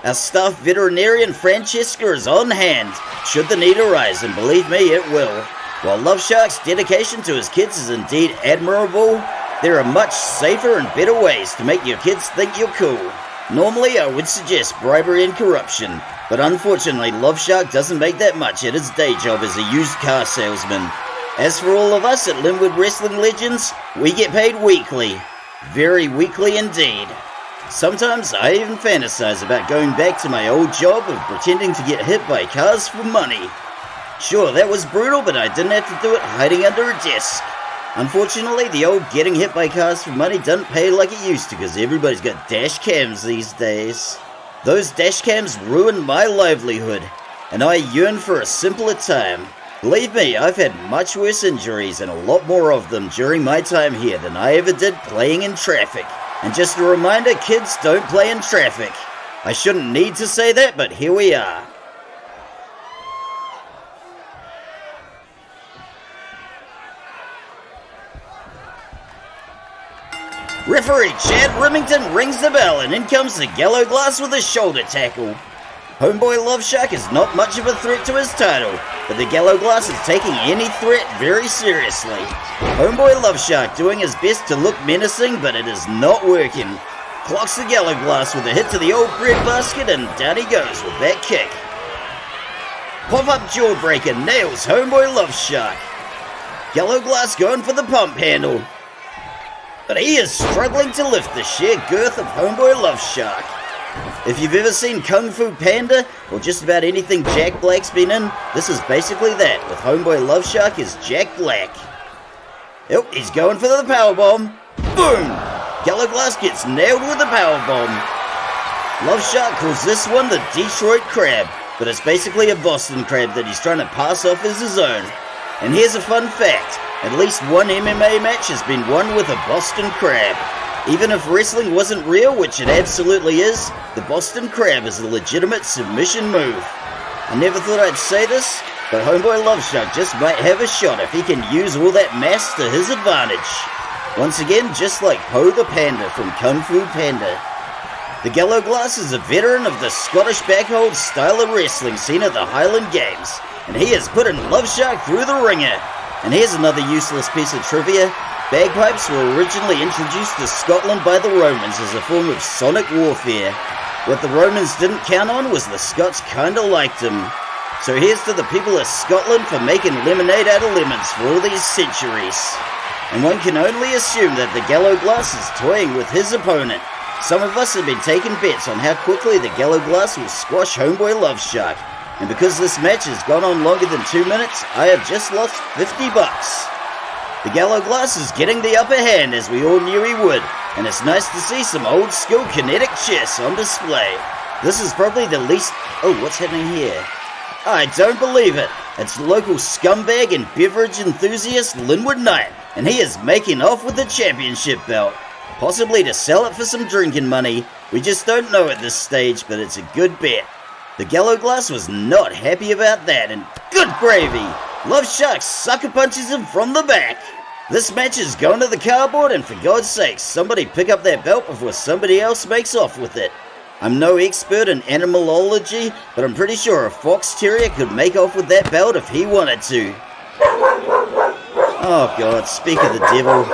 Our staff veterinarian Francesca is on hand, should the need arise, and believe me, it will. While LuvShark's dedication to his kids is indeed admirable, there are much safer and better ways to make your kids think you're cool. Normally, I would suggest bribery and corruption, but unfortunately, LuvShark doesn't make that much at his day job as a used car salesman. As for all of us at Linwood Wrestling Legends, we get paid weekly. Very weekly indeed. Sometimes I even fantasize about going back to my old job of pretending to get hit by cars for money. Sure, that was brutal, but I didn't have to do it hiding under a desk. Unfortunately, the old getting hit by cars for money doesn't pay like it used to because everybody's got dash cams these days. Those dash cams ruined my livelihood, and I yearn for a simpler time. Believe me, I've had much worse injuries and a lot more of them during my time here than I ever did playing in traffic. And just a reminder, kids don't play in traffic. I shouldn't need to say that, but here we are. Referee Chad Remington rings the bell, and in comes the Gallow Glass with a shoulder tackle. Homeboy LuvShark is not much of a threat to his title, but the Gallow Glass is taking any threat very seriously. Homeboy LuvShark doing his best to look menacing, but it is not working. Clocks the Gallow Glass with a hit to the old bread basket, and down he goes with that kick. Pop-up jawbreaker nails Homeboy LuvShark. Yellow Glass going for the pump handle. But he is struggling to lift the sheer girth of Homeboy LuvShark. If you've ever seen Kung Fu Panda, or just about anything Jack Black's been in, this is basically that, with Homeboy LuvShark as Jack Black. Oh, he's going for the powerbomb. Boom! Yellow Glass gets nailed with the powerbomb. LuvShark calls this one the Detroit Crab, but it's basically a Boston Crab that he's trying to pass off as his own. And here's a fun fact, at least one MMA match has been won with a Boston Crab. Even if wrestling wasn't real, which it absolutely is, the Boston Crab is a legitimate submission move. I never thought I'd say this, but Homeboy LuvShark just might have a shot if he can use all that mass to his advantage. Once again, just like Po the Panda from Kung Fu Panda. The Yellow Glass is a veteran of the Scottish backhold style of wrestling seen at the Highland Games, and he has put in LuvShark through the ringer. And here's another useless piece of trivia. Bagpipes were originally introduced to Scotland by the Romans as a form of sonic warfare. What the Romans didn't count on was the Scots kinda liked them. So here's to the people of Scotland for making lemonade out of lemons for all these centuries. And one can only assume that the Yellow Glass is toying with his opponent. Some of us have been taking bets on how quickly the Yellow Glass will squash Homeboy LuvShark. And because this match has gone on longer than 2 minutes, I have just lost $50. The Yellow Glass is getting the upper hand, as we all knew he would, and it's nice to see some old school kinetic chess on display. This is probably the least... Oh, what's happening here? I don't believe it. It's local scumbag and beverage enthusiast Linwood Knight, and he is making off with the championship belt. Possibly to sell it for some drinking money. We just don't know at this stage, but it's a good bet. The Yellow Glass was not happy about that, and good gravy! LuvShark sucker punches him from the back. This match is going to the cardboard, and for God's sake, somebody pick up that belt before somebody else makes off with it. I'm no expert in animalology, but I'm pretty sure a fox terrier could make off with that belt if he wanted to. Oh God, speak of the devil.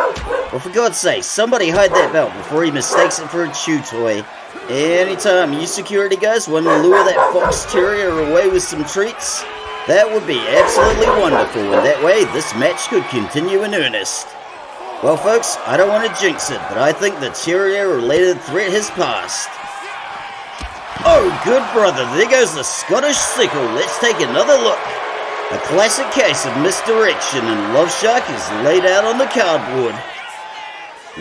Well, for God's sake, somebody hide that belt before he mistakes it for a chew toy. Anytime you security guys want to lure that fox terrier away with some treats, that would be absolutely wonderful, and that way this match could continue in earnest. Well folks, I don't want to jinx it, but I think the terrier-related threat has passed. Oh good brother, there goes the Scottish sickle. Let's take another look. A classic case of misdirection, and LuvShark is laid out on the cardboard.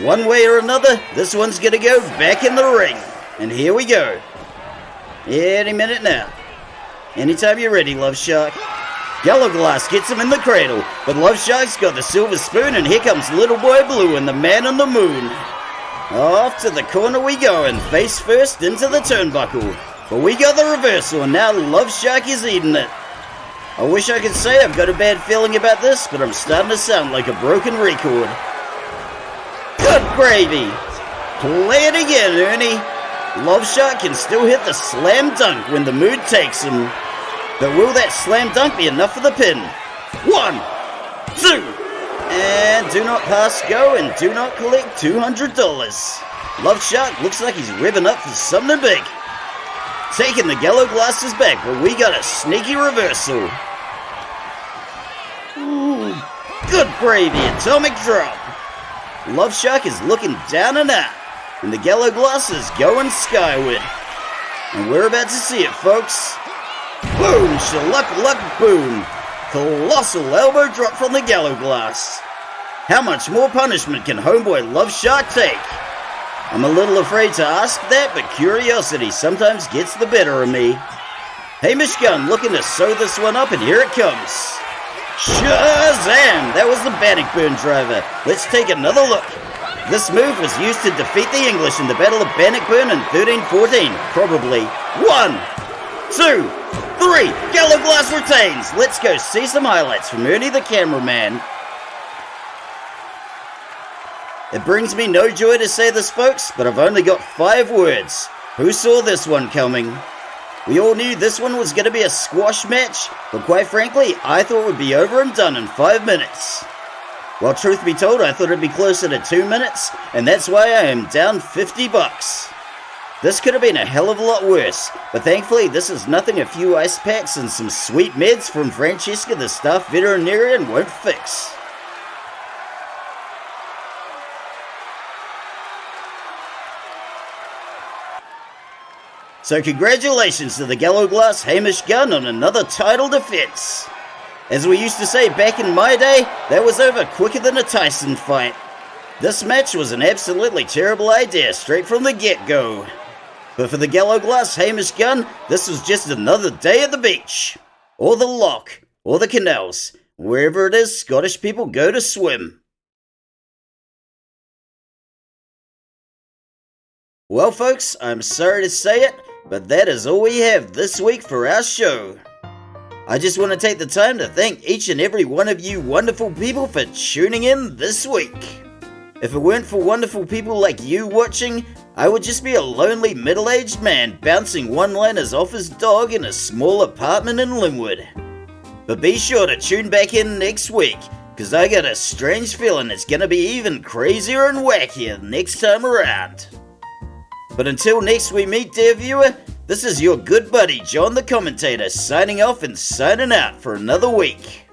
One way or another, this one's gonna go back in the ring. And here we go. Any minute now. Anytime you're ready, LuvShark. Yellow Glass gets him in the cradle, but LuvShark's got the silver spoon, and here comes Little Boy Blue and the Man on the Moon. Off to the corner we go, and face first into the turnbuckle. But we got the reversal, and now LuvShark is eating it. I wish I could say I've got a bad feeling about this, but I'm starting to sound like a broken record. Good gravy! Play it again, Ernie. LuvShark can still hit the slam dunk when the mood takes him. But will that slam dunk be enough for the pin? 1, 2, and do not pass go, and do not collect $200. LuvShark looks like he's revving up for something big. Taking the Yellow Glasses back, but we got a sneaky reversal. Ooh, good gravy, atomic drop. LuvShark is looking down and out, and the Yellow Glass is going skyward. And we're about to see it, folks. Boom, shaluck, boom. Colossal elbow drop from the Yellow Glass. How much more punishment can Homeboy LuvShark take? I'm a little afraid to ask that, but curiosity sometimes gets the better of me. Hamish Gunn looking to sew this one up, and here it comes. Shazam! That was the Bannockburn driver. Let's take another look. This move was used to defeat the English in the Battle of Bannockburn in 1314, probably. 1, 2, 3, Yellow Glass retains. Let's go see some highlights from Ernie the cameraman. It brings me no joy to say this, folks, but I've only got 5 words. Who saw this one coming? We all knew this one was going to be a squash match, but quite frankly, I thought it would be over and done in 5 minutes. Well, truth be told, I thought it'd be closer to 2 minutes, and that's why I am down $50. This could have been a hell of a lot worse, but thankfully this is nothing a few ice packs and some sweet meds from Francesca the staff veterinarian won't fix. So congratulations to the Gallo Glass Hamish Gunn on another title defense. As we used to say back in my day, that was over quicker than a Tyson fight. This match was an absolutely terrible idea straight from the get-go. But for the Gallo Glass Hamish Gunn, this was just another day at the beach. Or the loch, or the canals, wherever it is Scottish people go to swim. Well folks, I'm sorry to say it, but that is all we have this week for our show. I just want to take the time to thank each and every one of you wonderful people for tuning in this week. If it weren't for wonderful people like you watching, I would just be a lonely middle-aged man bouncing one-liners off his dog in a small apartment in Linwood. But be sure to tune back in next week, cause I got a strange feeling it's gonna be even crazier and wackier next time around. But until next we meet, dear viewer, this is your good buddy John the Commentator signing off and signing out for another week.